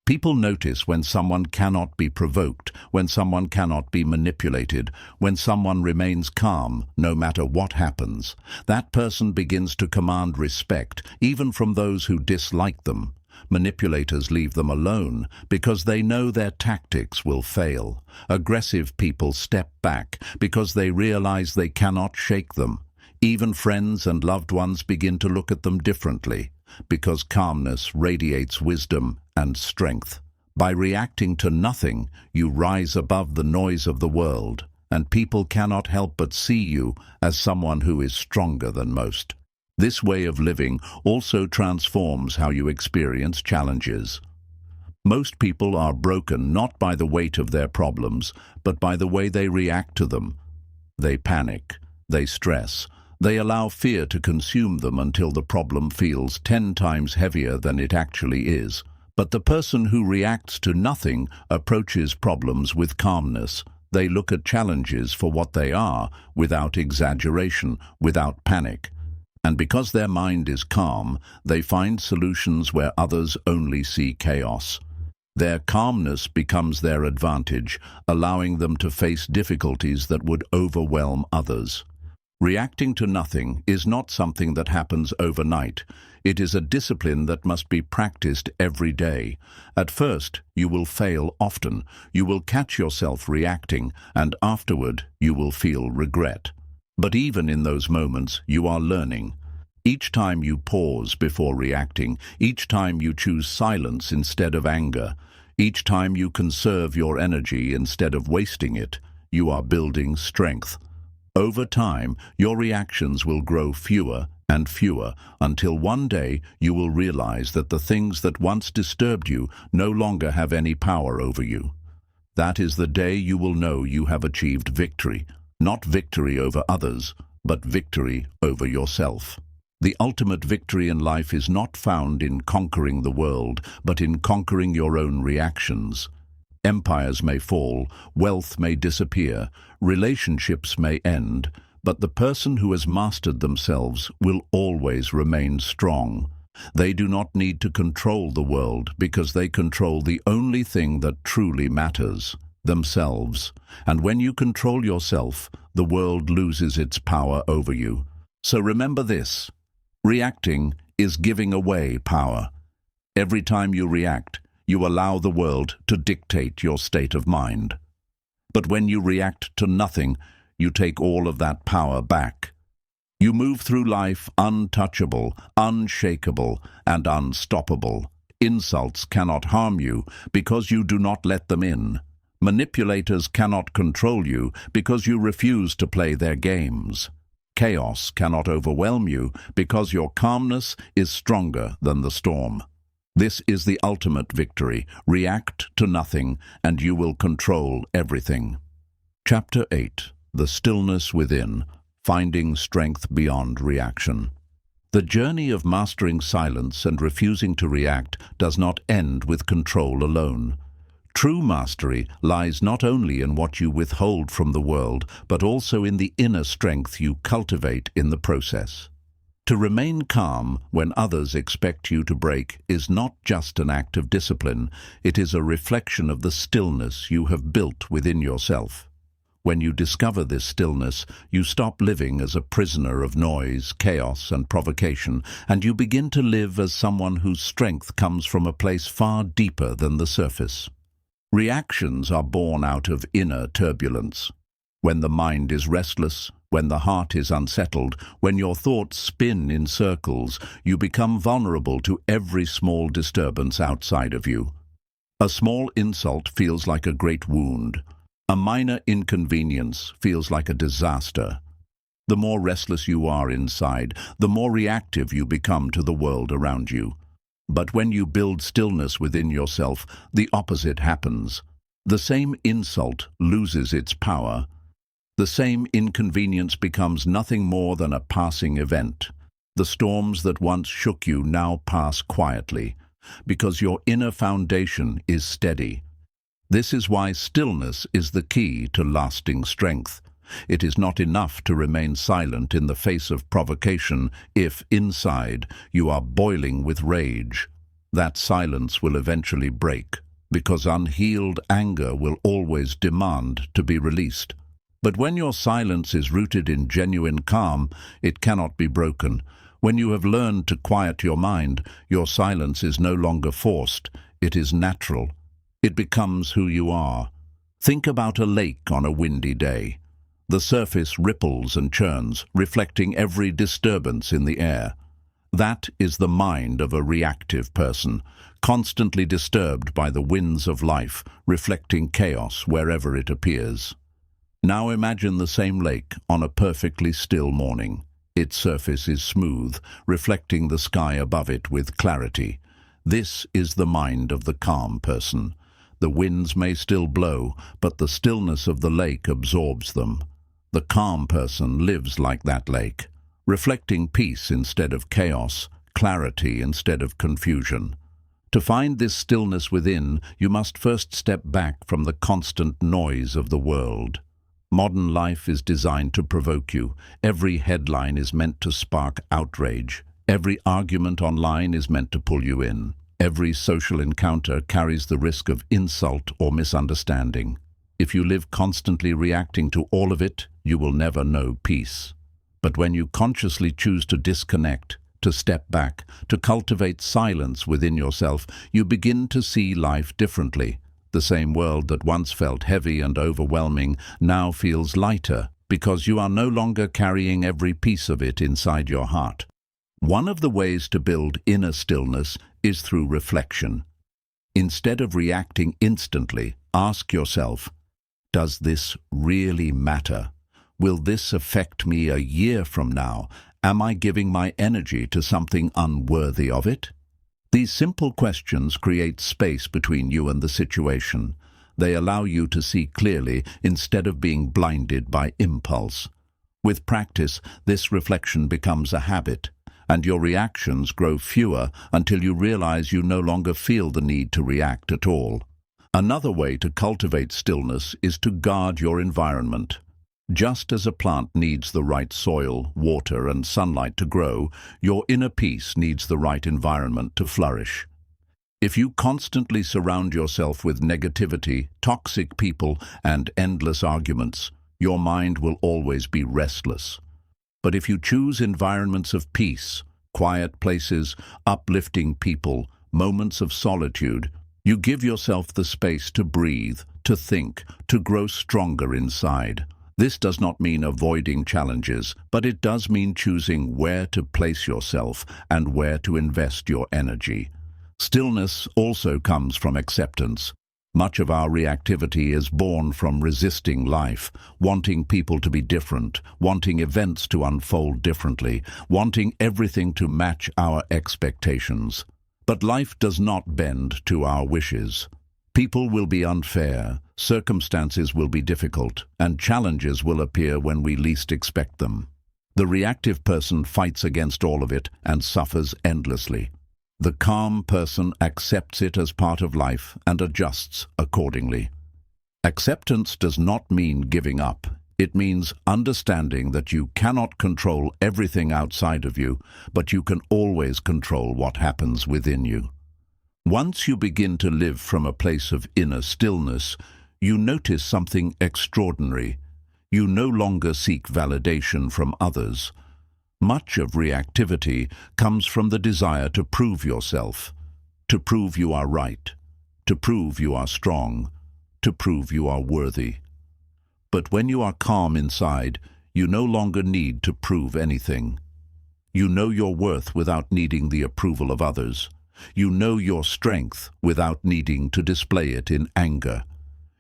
People notice when someone cannot be provoked, when someone cannot be manipulated, when someone remains calm no matter what happens. That person begins to command respect, even from those who dislike them. Manipulators leave them alone because they know their tactics will fail. Aggressive people step back because they realize they cannot shake them. Even friends and loved ones begin to look at them differently, because calmness radiates wisdom and strength. By reacting to nothing, you rise above the noise of the world, and people cannot help but see you as someone who is stronger than most. This way of living also transforms how you experience challenges. Most people are broken not by the weight of their problems, but by the way they react to them. They panic, they stress, they allow fear to consume them until the problem feels 10 times heavier than it actually is. But the person who reacts to nothing approaches problems with calmness. They look at challenges for what they are, without exaggeration, without panic. And because their mind is calm, they find solutions where others only see chaos. Their calmness becomes their advantage, allowing them to face difficulties that would overwhelm others. Reacting to nothing is not something that happens overnight. It is a discipline that must be practiced every day. At first, you will fail often. You will catch yourself reacting, and afterward, you will feel regret. But even in those moments, you are learning. Each time you pause before reacting, each time you choose silence instead of anger, each time you conserve your energy instead of wasting it, you are building strength. Over time, your reactions will grow fewer and fewer until one day you will realize that the things that once disturbed you no longer have any power over you. That is the day you will know you have achieved victory, not victory over others, but victory over yourself. The ultimate victory in life is not found in conquering the world, but in conquering your own reactions. Empires may fall, wealth may disappear, relationships may end, but the person who has mastered themselves will always remain strong. They do not need to control the world because they control the only thing that truly matters, themselves. And when you control yourself, the world loses its power over you. So remember this: reacting is giving away power. Every time you react, you allow the world to dictate your state of mind. But when you react to nothing, you take all of that power back. You move through life untouchable, unshakable, and unstoppable. Insults cannot harm you because you do not let them in. Manipulators cannot control you because you refuse to play their games. Chaos cannot overwhelm you because your calmness is stronger than the storm. This is the ultimate victory. React to nothing, and you will control everything. Chapter 8. The Stillness Within. Finding Strength Beyond Reaction. The journey of mastering silence and refusing to react does not end with control alone. True mastery lies not only in what you withhold from the world, but also in the inner strength you cultivate in the process. To remain calm when others expect you to break is not just an act of discipline, it is a reflection of the stillness you have built within yourself. When you discover this stillness, you stop living as a prisoner of noise, chaos, and provocation, and you begin to live as someone whose strength comes from a place far deeper than the surface. Reactions are born out of inner turbulence. When the mind is restless, when the heart is unsettled, when your thoughts spin in circles, you become vulnerable to every small disturbance outside of you. A small insult feels like a great wound. A minor inconvenience feels like a disaster. The more restless you are inside, the more reactive you become to the world around you. But when you build stillness within yourself, the opposite happens. The same insult loses its power. The same inconvenience becomes nothing more than a passing event. The storms that once shook you now pass quietly, because your inner foundation is steady. This is why stillness is the key to lasting strength. It is not enough to remain silent in the face of provocation if, inside, you are boiling with rage. That silence will eventually break, because unhealed anger will always demand to be released. But when your silence is rooted in genuine calm, it cannot be broken. When you have learned to quiet your mind, your silence is no longer forced, it is natural. It becomes who you are. Think about a lake on a windy day. The surface ripples and churns, reflecting every disturbance in the air. That is the mind of a reactive person, constantly disturbed by the winds of life, reflecting chaos wherever it appears. Now imagine the same lake on a perfectly still morning. Its surface is smooth, reflecting the sky above it with clarity. This is the mind of the calm person. The winds may still blow, but the stillness of the lake absorbs them. The calm person lives like that lake, reflecting peace instead of chaos, clarity instead of confusion. To find this stillness within, you must first step back from the constant noise of the world. Modern life is designed to provoke you. Every headline is meant to spark outrage. Every argument online is meant to pull you in. Every social encounter carries the risk of insult or misunderstanding. If you live constantly reacting to all of it, you will never know peace. But when you consciously choose to disconnect, to step back, to cultivate silence within yourself, you begin to see life differently. The same world that once felt heavy and overwhelming now feels lighter, because you are no longer carrying every piece of it inside your heart. One of the ways to build inner stillness is through reflection. Instead of reacting instantly, ask yourself, does this really matter? Will this affect me a year from now? Am I giving my energy to something unworthy of it? These simple questions create space between you and the situation. They allow you to see clearly instead of being blinded by impulse. With practice, this reflection becomes a habit, and your reactions grow fewer until you realize you no longer feel the need to react at all. Another way to cultivate stillness is to guard your environment. Just as a plant needs the right soil, water, and sunlight to grow, your inner peace needs the right environment to flourish. If you constantly surround yourself with negativity, toxic people, and endless arguments, your mind will always be restless. But if you choose environments of peace, quiet places, uplifting people, moments of solitude, you give yourself the space to breathe, to think, to grow stronger inside. This does not mean avoiding challenges, but it does mean choosing where to place yourself and where to invest your energy. Stillness also comes from acceptance. Much of our reactivity is born from resisting life, wanting people to be different, wanting events to unfold differently, wanting everything to match our expectations. But life does not bend to our wishes. People will be unfair, circumstances will be difficult, and challenges will appear when we least expect them. The reactive person fights against all of it and suffers endlessly. The calm person accepts it as part of life and adjusts accordingly. Acceptance does not mean giving up. It means understanding that you cannot control everything outside of you, but you can always control what happens within you. Once you begin to live from a place of inner stillness, you notice something extraordinary. You no longer seek validation from others. Much of reactivity comes from the desire to prove yourself, to prove you are right, to prove you are strong, to prove you are worthy. But when you are calm inside, you no longer need to prove anything. You know your worth without needing the approval of others. You know your strength without needing to display it in anger.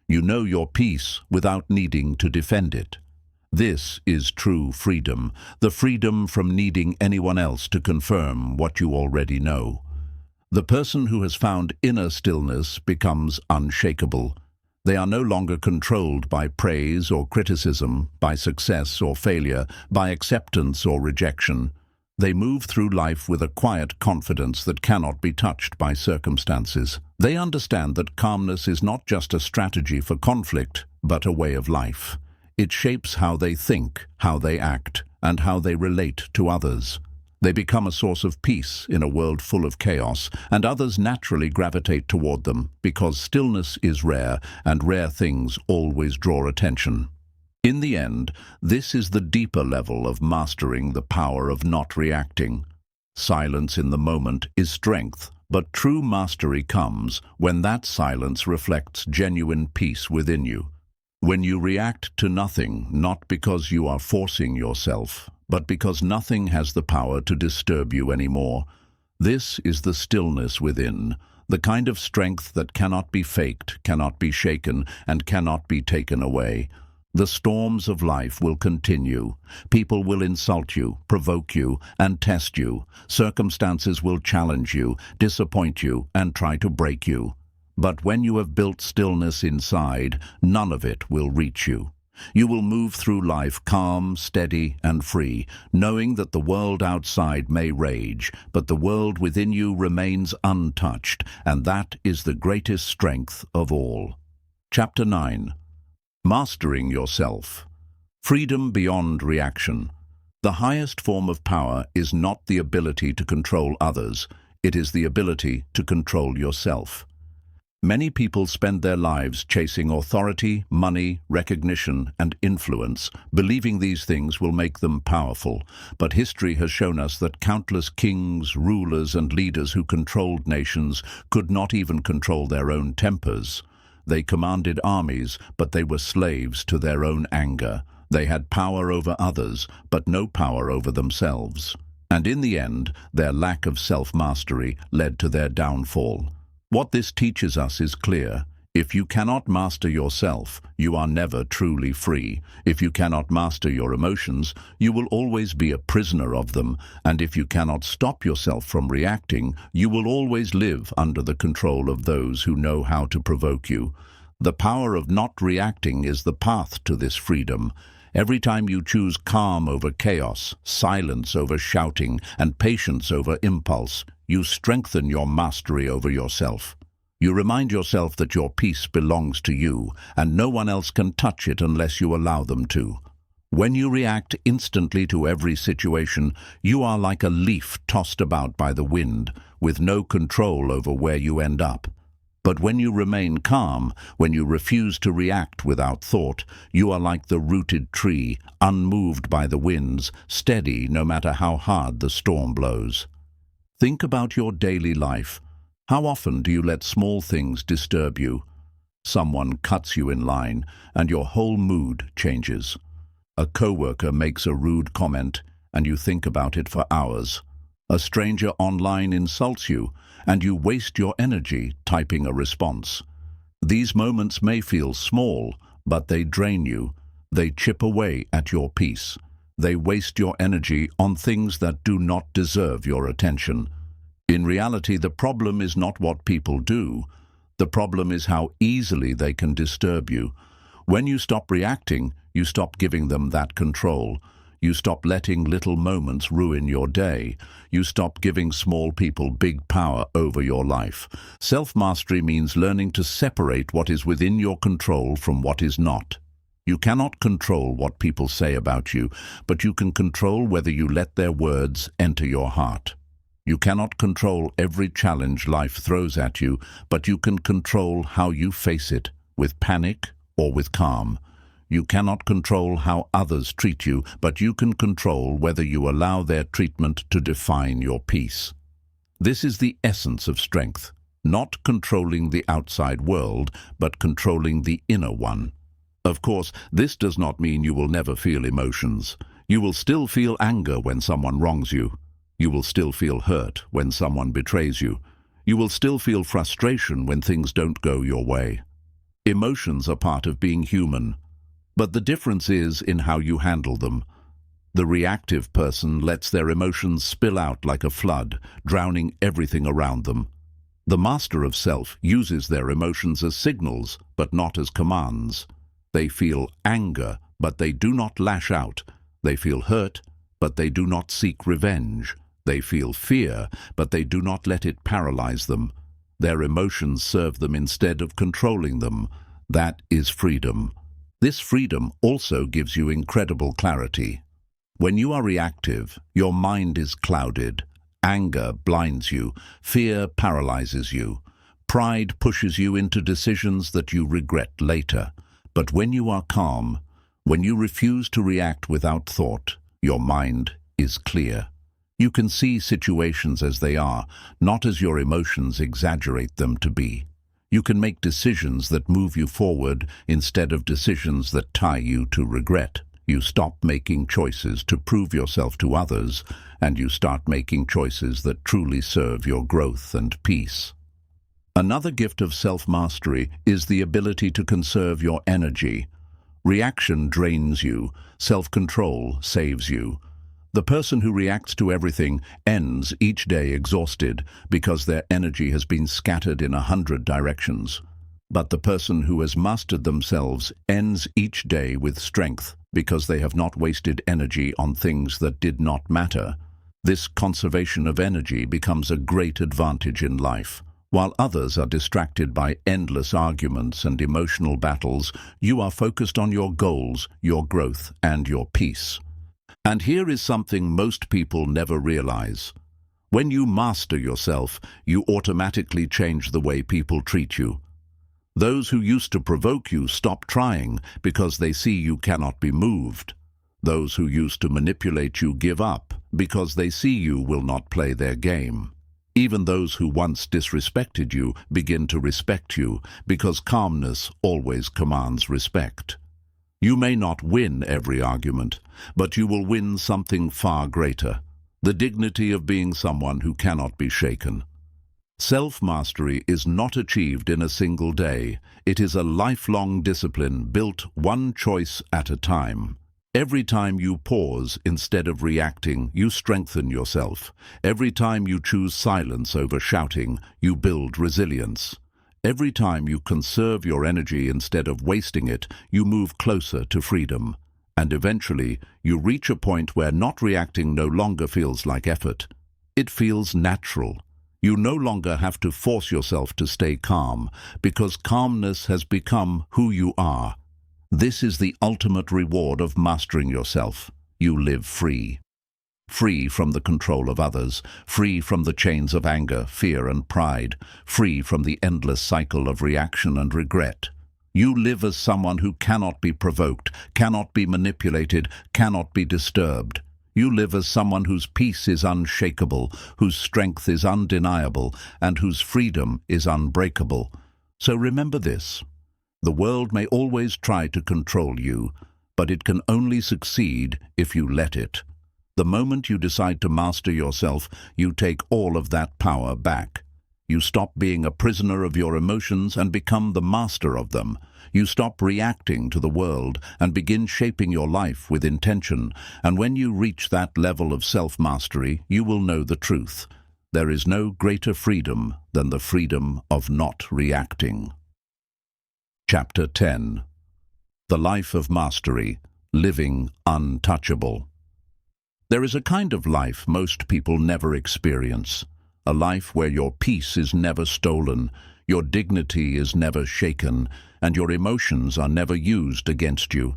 You know your peace without needing to defend it. This is true freedom, the freedom from needing anyone else to confirm what you already know. The person who has found inner stillness becomes unshakable. They are no longer controlled by praise or criticism, by success or failure, by acceptance or rejection. They move through life with a quiet confidence that cannot be touched by circumstances. They understand that calmness is not just a strategy for conflict, but a way of life. It shapes how they think, how they act, and how they relate to others. They become a source of peace in a world full of chaos, and others naturally gravitate toward them because stillness is rare, and rare things always draw attention. In the end, this is the deeper level of mastering the power of not reacting. Silence in the moment is strength, but true mastery comes when that silence reflects genuine peace within you. When you react to nothing, not because you are forcing yourself, but because nothing has the power to disturb you anymore. This is the stillness within, the kind of strength that cannot be faked, cannot be shaken, and cannot be taken away. The storms of life will continue. People will insult you, provoke you, and test you. Circumstances will challenge you, disappoint you, and try to break you. But when you have built stillness inside, none of it will reach you. You will move through life calm, steady, and free, knowing that the world outside may rage, but the world within you remains untouched, and that is the greatest strength of all. Chapter 9. Mastering Yourself. Freedom beyond reaction. The highest form of power is not the ability to control others, it is the ability to control yourself. Many people spend their lives chasing authority, money, recognition, and influence, believing these things will make them powerful. But history has shown us that countless kings, rulers, and leaders who controlled nations could not even control their own tempers. They commanded armies, but they were slaves to their own anger. They had power over others, but no power over themselves. And in the end, their lack of self-mastery led to their downfall. What this teaches us is clear. If you cannot master yourself, you are never truly free. If you cannot master your emotions, you will always be a prisoner of them. And if you cannot stop yourself from reacting, you will always live under the control of those who know how to provoke you. The power of not reacting is the path to this freedom. Every time you choose calm over chaos, silence over shouting, and patience over impulse, you strengthen your mastery over yourself. You remind yourself that your peace belongs to you, and no one else can touch it unless you allow them to. When you react instantly to every situation, you are like a leaf tossed about by the wind, with no control over where you end up. But when you remain calm, when you refuse to react without thought, you are like the rooted tree, unmoved by the winds, steady no matter how hard the storm blows. Think about your daily life. How often do you let small things disturb you? Someone cuts you in line, and your whole mood changes. A coworker makes a rude comment, and you think about it for hours. A stranger online insults you, and you waste your energy typing a response. These moments may feel small, but they drain you. They chip away at your peace. They waste your energy on things that do not deserve your attention. In reality, the problem is not what people do. The problem is how easily they can disturb you. When you stop reacting, you stop giving them that control. You stop letting little moments ruin your day. You stop giving small people big power over your life. Self-mastery means learning to separate what is within your control from what is not. You cannot control what people say about you, but you can control whether you let their words enter your heart. You cannot control every challenge life throws at you, but you can control how you face it, with panic or with calm. You cannot control how others treat you, but you can control whether you allow their treatment to define your peace. This is the essence of strength, not controlling the outside world, but controlling the inner one. Of course, this does not mean you will never feel emotions. You will still feel anger when someone wrongs you. You will still feel hurt when someone betrays you. You will still feel frustration when things don't go your way. Emotions are part of being human, but the difference is in how you handle them. The reactive person lets their emotions spill out like a flood, drowning everything around them. The master of self uses their emotions as signals, but not as commands. They feel anger, but they do not lash out. They feel hurt, but they do not seek revenge. They feel fear, but they do not let it paralyze them. Their emotions serve them instead of controlling them. That is freedom. This freedom also gives you incredible clarity. When you are reactive, your mind is clouded. Anger blinds you. Fear paralyzes you. Pride pushes you into decisions that you regret later. But when you are calm, when you refuse to react without thought, your mind is clear. You can see situations as they are, not as your emotions exaggerate them to be. You can make decisions that move you forward instead of decisions that tie you to regret. You stop making choices to prove yourself to others, and you start making choices that truly serve your growth and peace. Another gift of self-mastery is the ability to conserve your energy. Reaction drains you, self-control saves you. The person who reacts to everything ends each day exhausted because their energy has been scattered in 100 directions. But the person who has mastered themselves ends each day with strength because they have not wasted energy on things that did not matter. This conservation of energy becomes a great advantage in life. While others are distracted by endless arguments and emotional battles, you are focused on your goals, your growth, and your peace. And here is something most people never realize. When you master yourself, you automatically change the way people treat you. Those who used to provoke you stop trying because they see you cannot be moved. Those who used to manipulate you give up because they see you will not play their game. Even those who once disrespected you begin to respect you because calmness always commands respect. You may not win every argument, but you will win something far greater, the dignity of being someone who cannot be shaken. Self-mastery is not achieved in a single day. It is a lifelong discipline built one choice at a time. Every time you pause instead of reacting, you strengthen yourself. Every time you choose silence over shouting, you build resilience. Every time you conserve your energy instead of wasting it, you move closer to freedom. And eventually, you reach a point where not reacting no longer feels like effort. It feels natural. You no longer have to force yourself to stay calm, because calmness has become who you are. This is the ultimate reward of mastering yourself. You live free. Free from the control of others, free from the chains of anger, fear, and pride, free from the endless cycle of reaction and regret. You live as someone who cannot be provoked, cannot be manipulated, cannot be disturbed. You live as someone whose peace is unshakable, whose strength is undeniable, and whose freedom is unbreakable. So remember this. The world may always try to control you, but it can only succeed if you let it. The moment you decide to master yourself, you take all of that power back. You stop being a prisoner of your emotions and become the master of them. You stop reacting to the world and begin shaping your life with intention. And when you reach that level of self-mastery, you will know the truth. There is no greater freedom than the freedom of not reacting. Chapter 10. The Life of Mastery, Living Untouchable. There is a kind of life most people never experience, a life where your peace is never stolen, your dignity is never shaken, and your emotions are never used against you.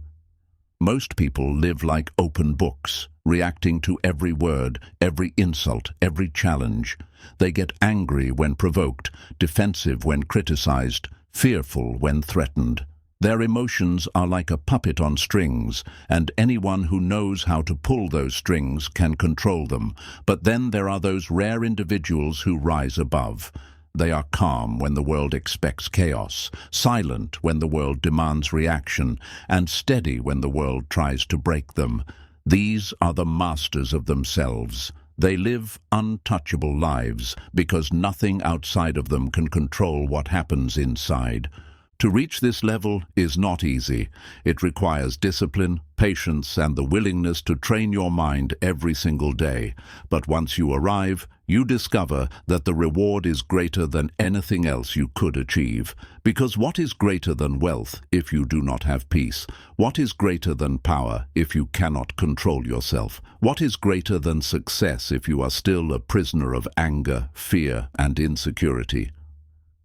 Most people live like open books, reacting to every word, every insult, every challenge. They get angry when provoked, defensive when criticized, fearful when threatened. Their emotions are like a puppet on strings, and anyone who knows how to pull those strings can control them. But then there are those rare individuals who rise above. They are calm when the world expects chaos, silent when the world demands reaction, and steady when the world tries to break them. These are the masters of themselves. They live untouchable lives because nothing outside of them can control what happens inside. To reach this level is not easy. It requires discipline, patience, and the willingness to train your mind every single day. But once you arrive, you discover that the reward is greater than anything else you could achieve. Because what is greater than wealth if you do not have peace? What is greater than power if you cannot control yourself? What is greater than success if you are still a prisoner of anger, fear, and insecurity?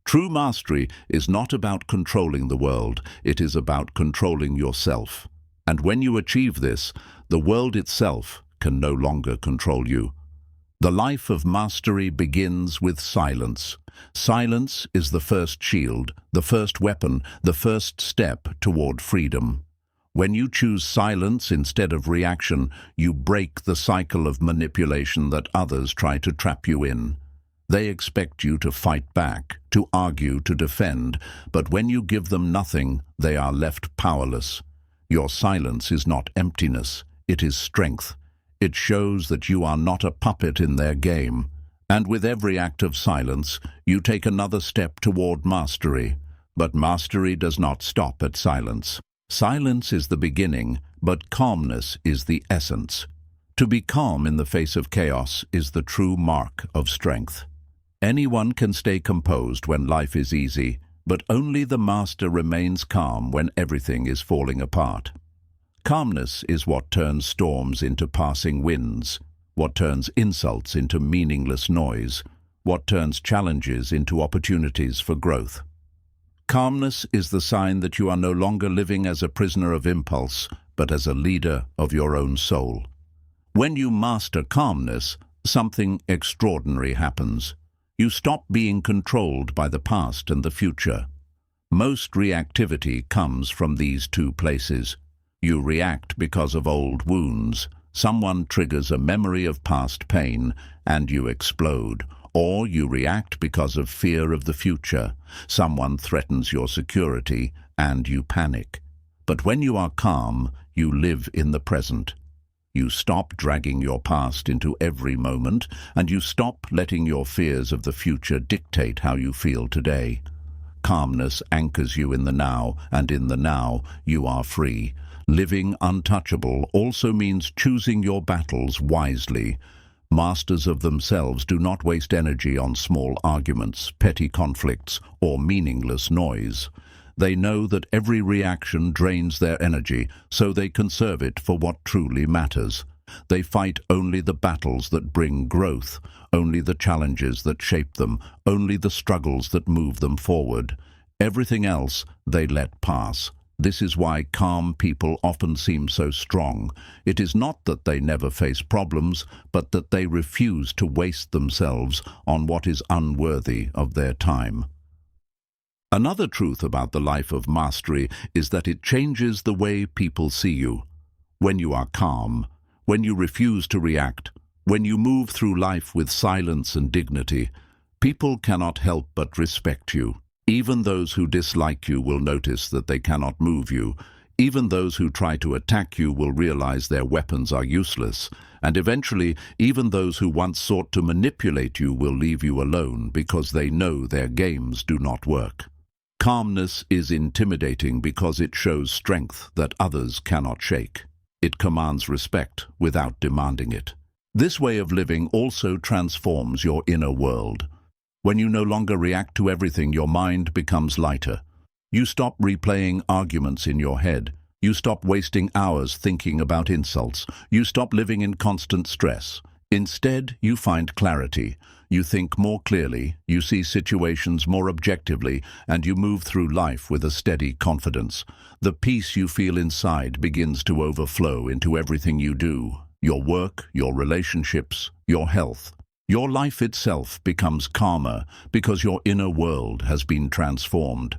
True mastery is not about controlling the world, it is about controlling yourself. And when you achieve this, the world itself can no longer control you. The life of mastery begins with silence. Silence is the first shield, the first weapon, the first step toward freedom. When you choose silence instead of reaction, you break the cycle of manipulation that others try to trap you in. They expect you to fight back, to argue, to defend, but when you give them nothing, they are left powerless. Your silence is not emptiness, it is strength. It shows that you are not a puppet in their game. And with every act of silence, you take another step toward mastery. But mastery does not stop at silence. Silence is the beginning, but calmness is the essence. To be calm in the face of chaos is the true mark of strength. Anyone can stay composed when life is easy, but only the master remains calm when everything is falling apart. Calmness is what turns storms into passing winds, what turns insults into meaningless noise, what turns challenges into opportunities for growth. Calmness is the sign that you are no longer living as a prisoner of impulse, but as a leader of your own soul. When you master calmness, something extraordinary happens. You stop being controlled by the past and the future. Most reactivity comes from these two places. You react because of old wounds. Someone triggers a memory of past pain, and you explode. Or you react because of fear of the future. Someone threatens your security, and you panic. But when you are calm, you live in the present. You stop dragging your past into every moment, and you stop letting your fears of the future dictate how you feel today. Calmness anchors you in the now, and in the now, you are free. Living untouchable also means choosing your battles wisely. Masters of themselves do not waste energy on small arguments, petty conflicts, or meaningless noise. They know that every reaction drains their energy, so they conserve it for what truly matters. They fight only the battles that bring growth, only the challenges that shape them, only the struggles that move them forward. Everything else they let pass. This is why calm people often seem so strong. It is not that they never face problems, but that they refuse to waste themselves on what is unworthy of their time. Another truth about the life of mastery is that it changes the way people see you. When you are calm, when you refuse to react, when you move through life with silence and dignity, people cannot help but respect you. Even those who dislike you will notice that they cannot move you. Even those who try to attack you will realize their weapons are useless. And eventually, even those who once sought to manipulate you will leave you alone because they know their games do not work. Calmness is intimidating because it shows strength that others cannot shake. It commands respect without demanding it. This way of living also transforms your inner world. When you no longer react to everything, your mind becomes lighter. You stop replaying arguments in your head. You stop wasting hours thinking about insults. You stop living in constant stress. Instead, you find clarity. You think more clearly, you see situations more objectively, and you move through life with a steady confidence. The peace you feel inside begins to overflow into everything you do. Your work, your relationships, your health. Your life itself becomes calmer because your inner world has been transformed.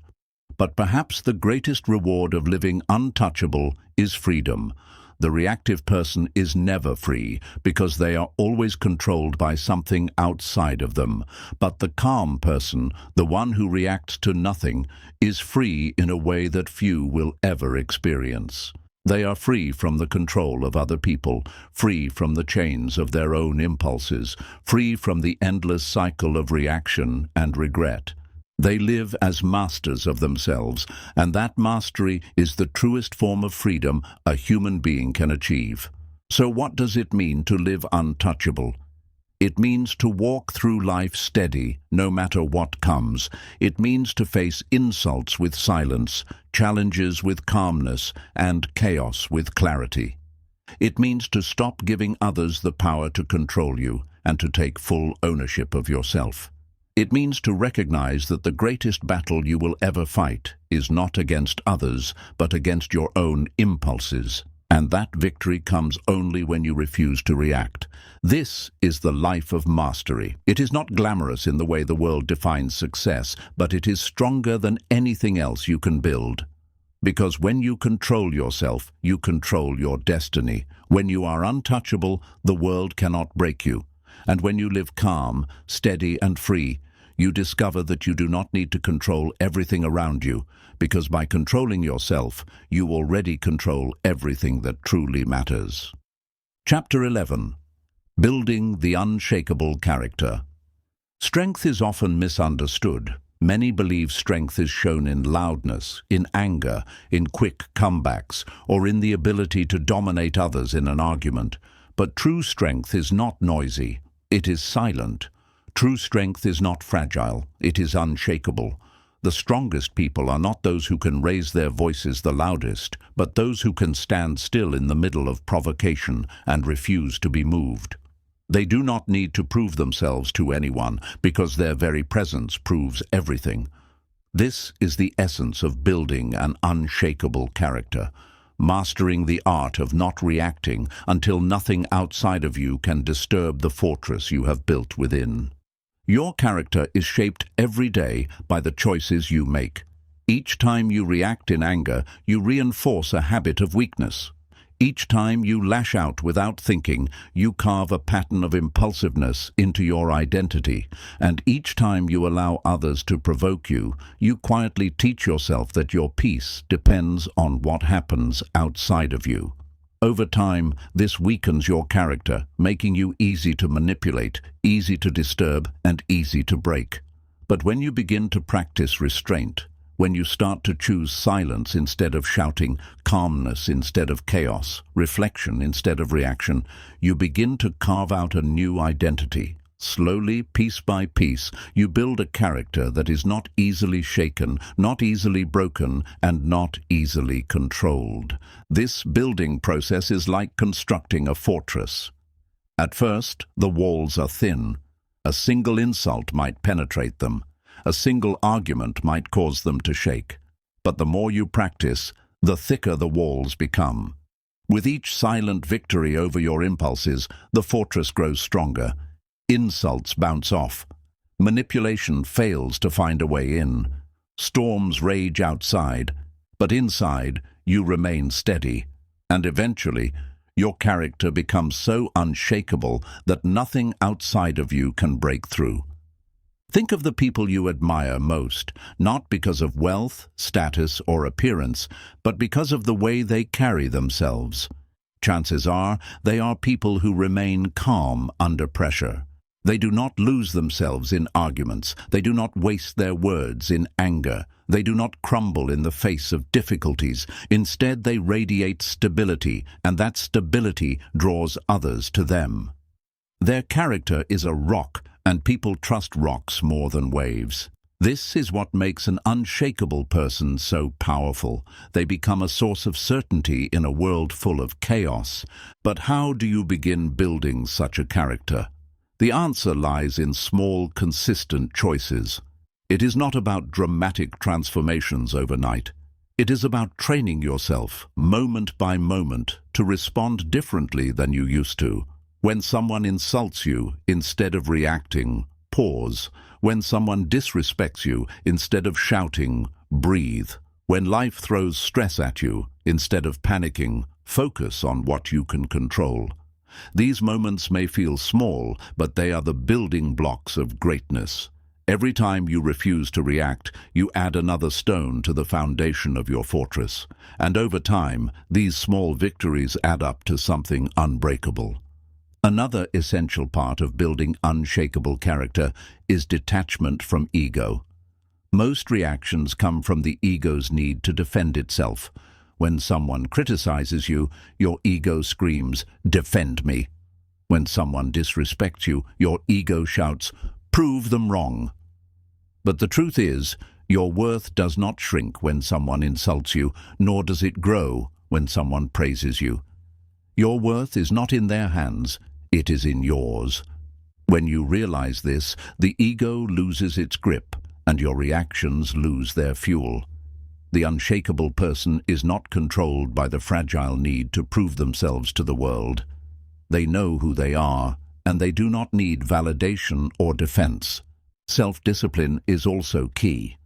But perhaps the greatest reward of living untouchable is freedom. The reactive person is never free because they are always controlled by something outside of them. But the calm person, the one who reacts to nothing, is free in a way that few will ever experience. They are free from the control of other people, free from the chains of their own impulses, free from the endless cycle of reaction and regret. They live as masters of themselves, and that mastery is the truest form of freedom a human being can achieve. So what does it mean to live untouchable? It means to walk through life steady, no matter what comes. It means to face insults with silence, challenges with calmness, and chaos with clarity. It means to stop giving others the power to control you and to take full ownership of yourself. It means to recognize that the greatest battle you will ever fight is not against others, but against your own impulses. And that victory comes only when you refuse to react. This is the life of mastery. It is not glamorous in the way the world defines success, but it is stronger than anything else you can build. Because when you control yourself, you control your destiny. When you are untouchable, the world cannot break you. And when you live calm, steady and free, you discover that you do not need to control everything around you, because by controlling yourself, you already control everything that truly matters. Chapter 11. Building the Unshakable Character. Strength is often misunderstood. Many believe strength is shown in loudness, in anger, in quick comebacks, or in the ability to dominate others in an argument. But true strength is not noisy. It is silent. True strength is not fragile. It is unshakable. The strongest people are not those who can raise their voices the loudest, but those who can stand still in the middle of provocation and refuse to be moved. They do not need to prove themselves to anyone, because their very presence proves everything. This is the essence of building an unshakable character, mastering the art of not reacting until nothing outside of you can disturb the fortress you have built within. Your character is shaped every day by the choices you make. Each time you react in anger, you reinforce a habit of weakness. Each time you lash out without thinking, you carve a pattern of impulsiveness into your identity. And each time you allow others to provoke you, you quietly teach yourself that your peace depends on what happens outside of you. Over time, this weakens your character, making you easy to manipulate, easy to disturb, and easy to break. But when you begin to practice restraint, when you start to choose silence instead of shouting, calmness instead of chaos, reflection instead of reaction, you begin to carve out a new identity. Slowly, piece by piece, you build a character that is not easily shaken, not easily broken, and not easily controlled. This building process is like constructing a fortress. At first, the walls are thin. A single insult might penetrate them. A single argument might cause them to shake. But the more you practice, the thicker the walls become. With each silent victory over your impulses, the fortress grows stronger. Insults bounce off. Manipulation fails to find a way in. Storms rage outside, but inside you remain steady. And eventually, your character becomes so unshakable that nothing outside of you can break through. Think of the people you admire most, not because of wealth, status, or appearance, but because of the way they carry themselves. Chances are they are people who remain calm under pressure. They do not lose themselves in arguments. They do not waste their words in anger. They do not crumble in the face of difficulties. Instead, they radiate stability, and that stability draws others to them. Their character is a rock, and people trust rocks more than waves. This is what makes an unshakable person so powerful. They become a source of certainty in a world full of chaos. But how do you begin building such a character? The answer lies in small, consistent choices. It is not about dramatic transformations overnight. It is about training yourself, moment by moment, to respond differently than you used to. When someone insults you, instead of reacting, pause. When someone disrespects you, instead of shouting, breathe. When life throws stress at you, instead of panicking, focus on what you can control. These moments may feel small, but they are the building blocks of greatness. Every time you refuse to react, you add another stone to the foundation of your fortress. And over time, these small victories add up to something unbreakable. Another essential part of building unshakable character is detachment from ego. Most reactions come from the ego's need to defend itself. When someone criticizes you, your ego screams, "Defend me." When someone disrespects you, your ego shouts, "Prove them wrong." But the truth is, your worth does not shrink when someone insults you, nor does it grow when someone praises you. Your worth is not in their hands, it is in yours. When you realize this, the ego loses its grip and your reactions lose their fuel. The unshakable person is not controlled by the fragile need to prove themselves to the world. They know who they are, and they do not need validation or defense. Self-discipline is also key.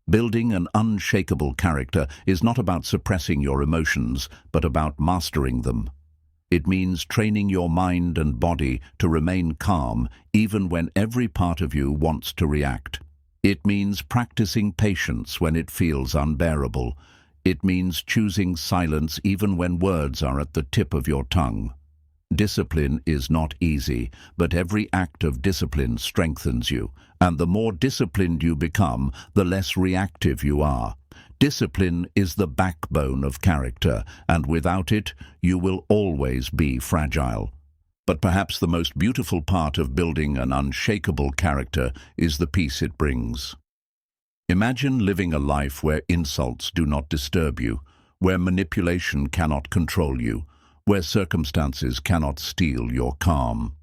Building an unshakable character is not about suppressing your emotions, but about mastering them. It means training your mind and body to remain calm even when every part of you wants to react. It means practicing patience when it feels unbearable. It means choosing silence even when words are at the tip of your tongue. Discipline is not easy, but every act of discipline strengthens you, and the more disciplined you become, the less reactive you are. Discipline is the backbone of character, and without it, you will always be fragile. But perhaps the most beautiful part of building an unshakable character is the peace it brings. Imagine living a life where insults do not disturb you, where manipulation cannot control you, where circumstances cannot steal your calm.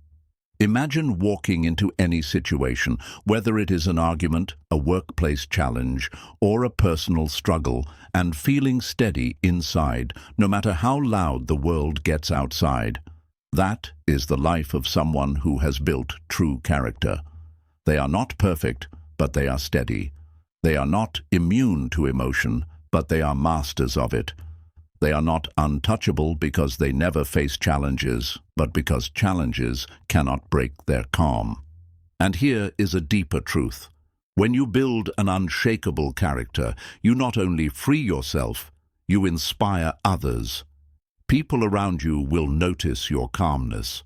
Imagine walking into any situation, whether it is an argument, a workplace challenge, or a personal struggle, and feeling steady inside, no matter how loud the world gets outside. That is the life of someone who has built true character. They are not perfect, but they are steady. They are not immune to emotion, but they are masters of it. They are not untouchable because they never face challenges, but because challenges cannot break their calm. And here is a deeper truth. When you build an unshakable character, you not only free yourself, you inspire others. People around you will notice your calmness.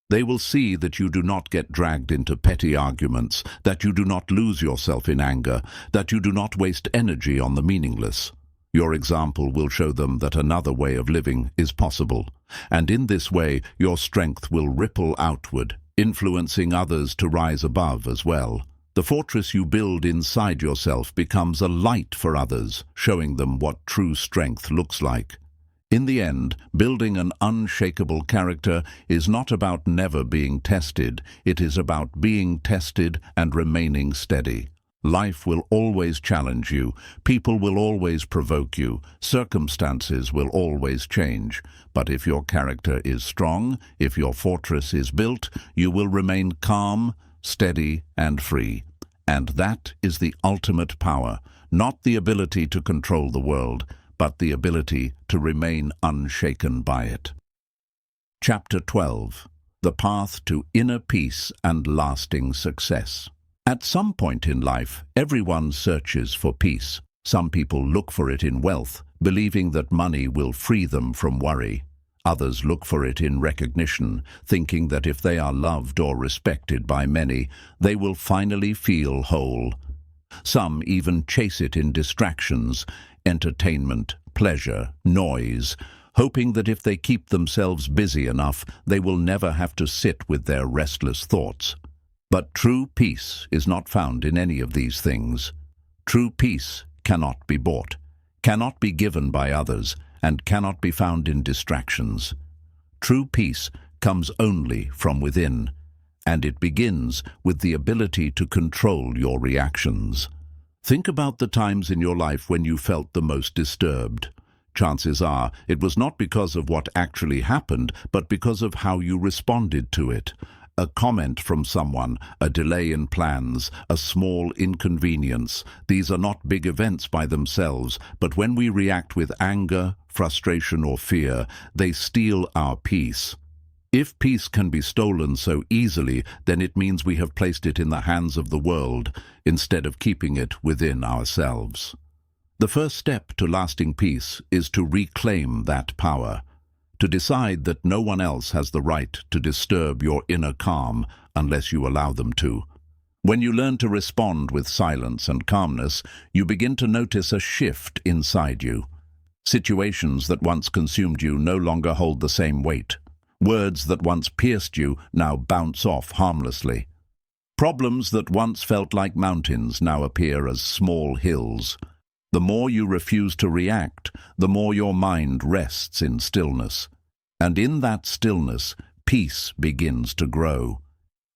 They will see that you do not get dragged into petty arguments, that you do not lose yourself in anger, that you do not waste energy on the meaningless. Your example will show them that another way of living is possible, and in this way your strength will ripple outward, influencing others to rise above as well. The fortress you build inside yourself becomes a light for others, showing them what true strength looks like. In the end, building an unshakable character is not about never being tested, it is about being tested and remaining steady. Life will always challenge you, people will always provoke you, circumstances will always change. But if your character is strong, if your fortress is built, you will remain calm, steady, and free. And that is the ultimate power, not the ability to control the world, but the ability to remain unshaken by it. Chapter 12. The Path to Inner Peace and Lasting Success. At some point in life, everyone searches for peace. Some people look for it in wealth, believing that money will free them from worry. Others look for it in recognition, thinking that if they are loved or respected by many, they will finally feel whole. Some even chase it in distractions, entertainment, pleasure, noise, hoping that if they keep themselves busy enough, they will never have to sit with their restless thoughts. But true peace is not found in any of these things. True peace cannot be bought, cannot be given by others, and cannot be found in distractions. True peace comes only from within, and it begins with the ability to control your reactions. Think about the times in your life when you felt the most disturbed. Chances are it was not because of what actually happened, but because of how you responded to it. A comment from someone, a delay in plans, a small inconvenience. These are not big events by themselves, but when we react with anger, frustration, or fear, they steal our peace. If peace can be stolen so easily, then it means we have placed it in the hands of the world instead of keeping it within ourselves. The first step to lasting peace is to reclaim that power, to decide that no one else has the right to disturb your inner calm unless you allow them to. When you learn to respond with silence and calmness, you begin to notice a shift inside you. Situations that once consumed you no longer hold the same weight. Words that once pierced you now bounce off harmlessly. Problems that once felt like mountains now appear as small hills. The more you refuse to react, the more your mind rests in stillness. And in that stillness, peace begins to grow.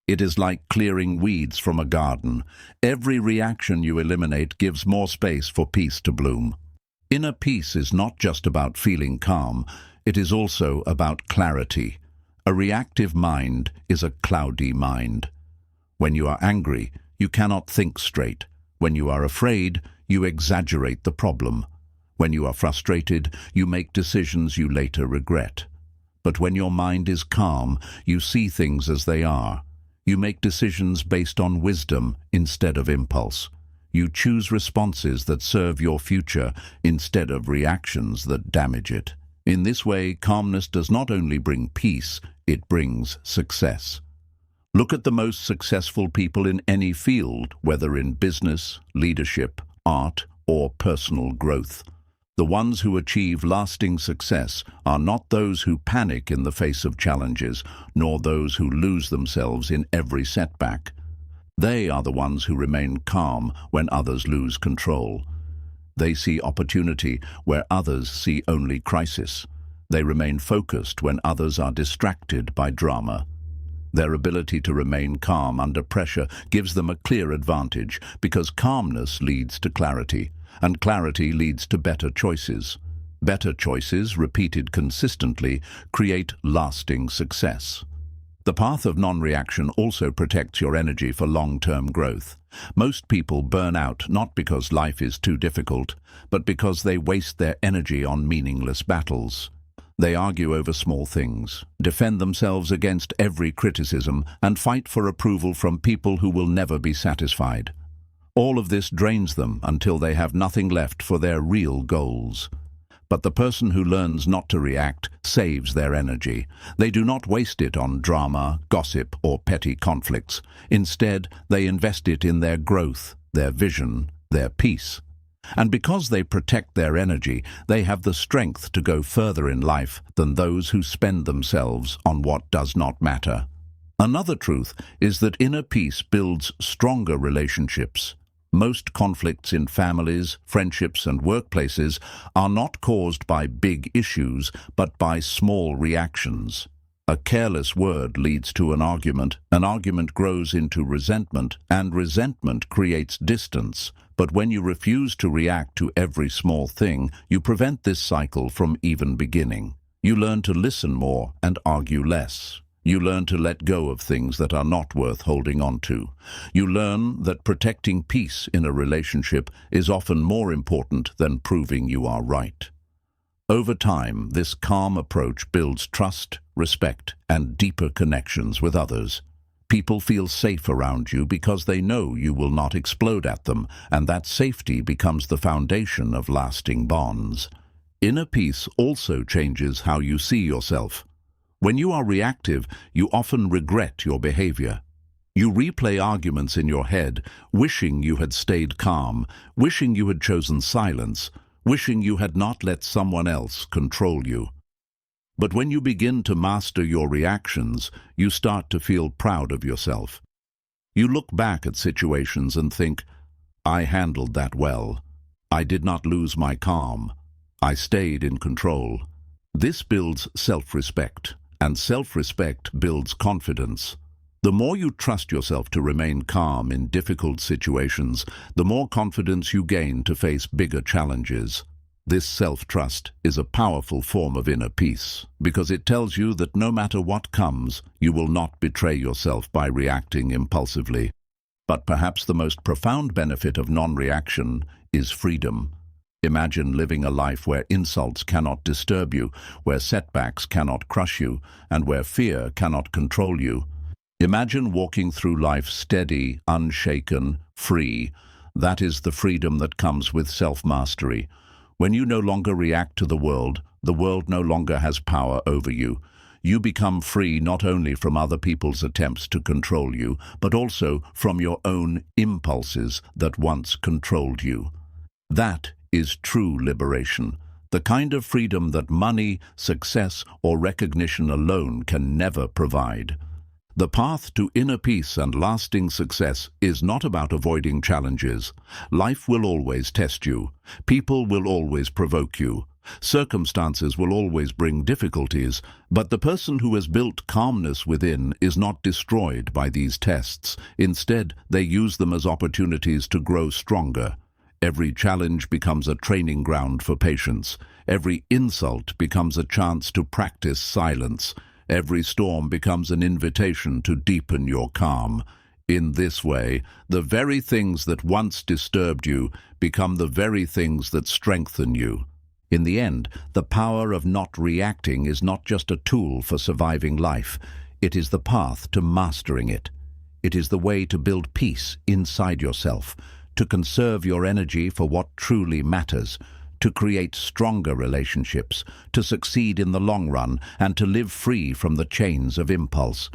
It is like clearing weeds from a garden. Every reaction you eliminate gives more space for peace to bloom. Inner peace is not just about feeling calm, it is also about clarity. A reactive mind is a cloudy mind. When you are angry, you cannot think straight. When you are afraid, you exaggerate the problem. When you are frustrated, you make decisions you later regret. But when your mind is calm, you see things as they are. You make decisions based on wisdom instead of impulse. You choose responses that serve your future instead of reactions that damage it. In this way, calmness does not only bring peace, it brings success. Look at the most successful people in any field, whether in business, leadership, art, or personal growth. The ones who achieve lasting success are not those who panic in the face of challenges, nor those who lose themselves in every setback. They are the ones who remain calm when others lose control. They see opportunity where others see only crisis. They remain focused when others are distracted by drama. Their ability to remain calm under pressure gives them a clear advantage because calmness leads to clarity, and clarity leads to better choices. Better choices, repeated consistently, create lasting success. The path of non-reaction also protects your energy for long-term growth. Most people burn out not because life is too difficult, but because they waste their energy on meaningless battles. They argue over small things, defend themselves against every criticism, and fight for approval from people who will never be satisfied. All of this drains them until they have nothing left for their real goals. But the person who learns not to react saves their energy. They do not waste it on drama, gossip, or petty conflicts. Instead, they invest it in their growth, their vision, their peace. And because they protect their energy, they have the strength to go further in life than those who spend themselves on what does not matter. Another truth is that inner peace builds stronger relationships. Most conflicts in families, friendships, and workplaces are not caused by big issues, but by small reactions. A careless word leads to an argument grows into resentment, and resentment creates distance. But when you refuse to react to every small thing, you prevent this cycle from even beginning. You learn to listen more and argue less. You learn to let go of things that are not worth holding on to. You learn that protecting peace in a relationship is often more important than proving you are right. Over time, this calm approach builds trust, respect, and deeper connections with others. People feel safe around you because they know you will not explode at them, and that safety becomes the foundation of lasting bonds. Inner peace also changes how you see yourself. When you are reactive, you often regret your behavior. You replay arguments in your head, wishing you had stayed calm, wishing you had chosen silence, wishing you had not let someone else control you. But when you begin to master your reactions, you start to feel proud of yourself. You look back at situations and think, I handled that well. I did not lose my calm. I stayed in control. This builds self-respect, and self-respect builds confidence. The more you trust yourself to remain calm in difficult situations, the more confidence you gain to face bigger challenges. This self-trust is a powerful form of inner peace, because it tells you that no matter what comes, you will not betray yourself by reacting impulsively. But perhaps the most profound benefit of non-reaction is freedom. Imagine living a life where insults cannot disturb you, where setbacks cannot crush you, and where fear cannot control you. Imagine walking through life steady, unshaken, free. That is the freedom that comes with self-mastery. When you no longer react to the world no longer has power over you. You become free not only from other people's attempts to control you, but also from your own impulses that once controlled you. That is true liberation, the kind of freedom that money, success, or recognition alone can never provide. The path to inner peace and lasting success is not about avoiding challenges. Life will always test you. People will always provoke you. Circumstances will always bring difficulties, but the person who has built calmness within is not destroyed by these tests. Instead, they use them as opportunities to grow stronger. Every challenge becomes a training ground for patience. Every insult becomes a chance to practice silence. Every storm becomes an invitation to deepen your calm. In this way, the very things that once disturbed you become the very things that strengthen you. In the end, the power of not reacting is not just a tool for surviving life. It is the path to mastering it. It is the way to build peace inside yourself, to conserve your energy for what truly matters, to create stronger relationships, to succeed in the long run, and to live free from the chains of impulse.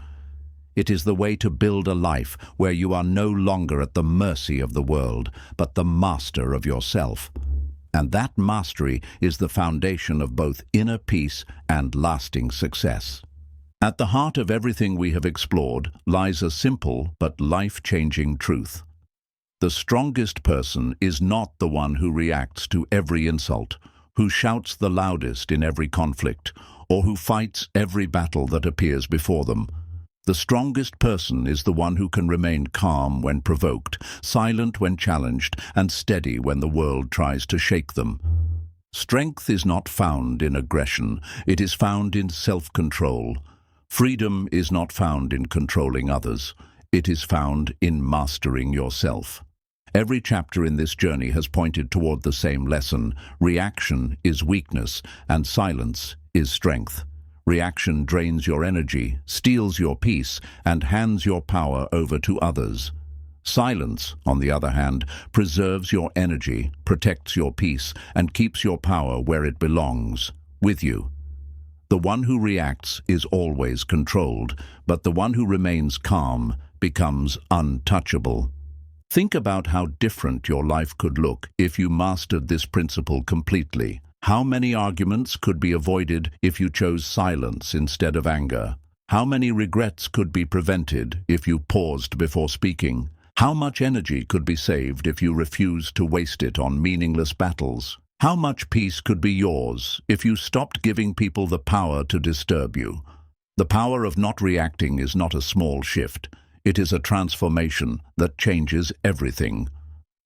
It is the way to build a life where you are no longer at the mercy of the world, but the master of yourself. And that mastery is the foundation of both inner peace and lasting success. At the heart of everything we have explored lies a simple but life-changing truth. The strongest person is not the one who reacts to every insult, who shouts the loudest in every conflict, or who fights every battle that appears before them. The strongest person is the one who can remain calm when provoked, silent when challenged, and steady when the world tries to shake them. Strength is not found in aggression, it is found in self-control. Freedom is not found in controlling others, it is found in mastering yourself. Every chapter in this journey has pointed toward the same lesson. Reaction is weakness, and silence is strength. Reaction drains your energy, steals your peace, and hands your power over to others. Silence, on the other hand, preserves your energy, protects your peace, and keeps your power where it belongs, with you. The one who reacts is always controlled, but the one who remains calm becomes untouchable. Think about how different your life could look if you mastered this principle completely. How many arguments could be avoided if you chose silence instead of anger? How many regrets could be prevented if you paused before speaking? How much energy could be saved if you refused to waste it on meaningless battles? How much peace could be yours if you stopped giving people the power to disturb you? The power of not reacting is not a small shift. It is a transformation that changes everything.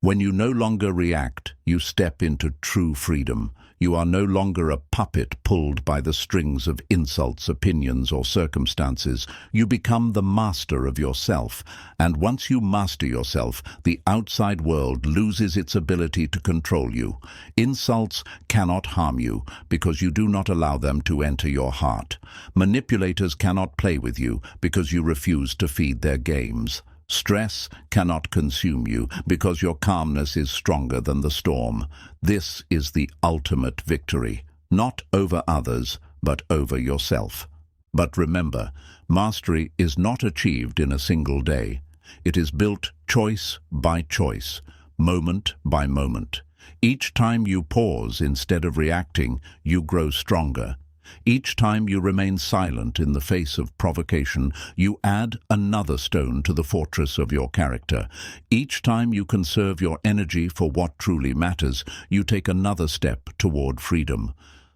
When you no longer react, you step into true freedom. You are no longer a puppet pulled by the strings of insults, opinions, or circumstances. You become the master of yourself, and once you master yourself, the outside world loses its ability to control you. Insults cannot harm you because you do not allow them to enter your heart. Manipulators cannot play with you because you refuse to feed their games. Stress cannot consume you because your calmness is stronger than the storm. This is the ultimate victory, not over others, but over yourself. But remember, mastery is not achieved in a single day. It is built choice by choice, moment by moment. Each time you pause instead of reacting, you grow stronger. Each time you remain silent in the face of provocation, you add another stone to the fortress of your character. Each time you conserve your energy for what truly matters, you take another step toward freedom.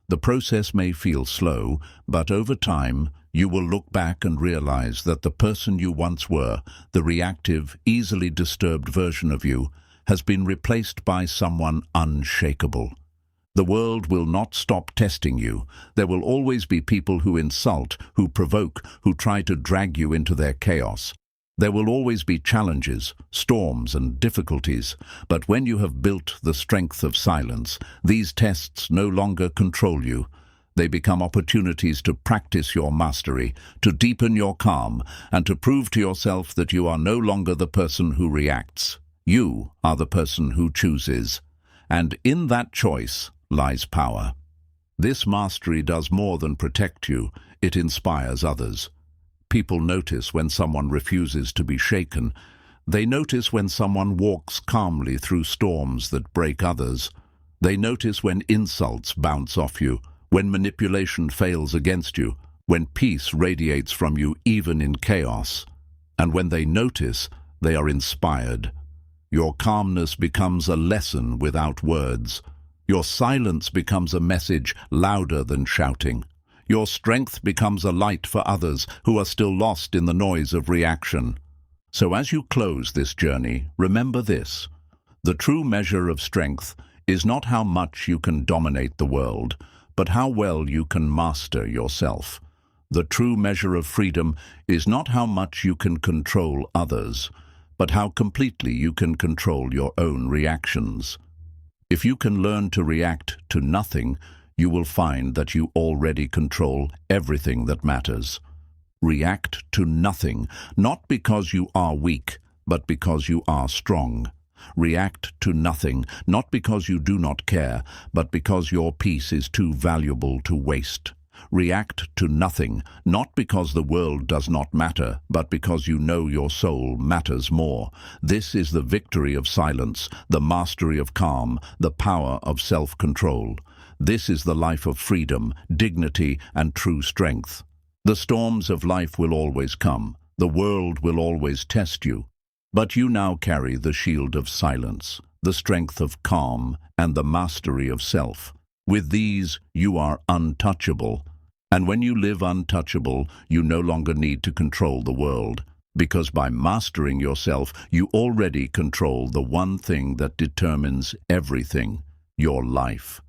The process may feel slow, but over time, you will look back and realize that the person you once were, the reactive, easily disturbed version of you, has been replaced by someone unshakable. The world will not stop testing you. There will always be people who insult, who provoke, who try to drag you into their chaos. There will always be challenges, storms, and difficulties. But when you have built the strength of silence, these tests no longer control you. They become opportunities to practice your mastery, to deepen your calm, and to prove to yourself that you are no longer the person who reacts. You are the person who chooses. And in that choice lies power. This mastery does more than protect you, it inspires others. People notice when someone refuses to be shaken. They notice when someone walks calmly through storms that break others. They notice when insults bounce off you, when manipulation fails against you, when peace radiates from you even in chaos. And when they notice, they are inspired. Your calmness becomes a lesson without words. Your silence becomes a message louder than shouting. Your strength becomes a light for others who are still lost in the noise of reaction. So as you close this journey, remember this. The true measure of strength is not how much you can dominate the world, but how well you can master yourself. The true measure of freedom is not how much you can control others, but how completely you can control your own reactions. If you can learn to react to nothing, you will find that you already control everything that matters. React to nothing, not because you are weak, but because you are strong. React to nothing, not because you do not care, but because your peace is too valuable to waste. React to nothing, not because the world does not matter, but because you know your soul matters more. This is the victory of silence, the mastery of calm, the power of self-control. This is the life of freedom, dignity, and true strength. The storms of life will always come. The world will always test you. But you now carry the shield of silence, the strength of calm, and the mastery of self. With these, you are untouchable. And when you live untouchable, you no longer need to control the world. Because by mastering yourself, you already control the one thing that determines everything, your life.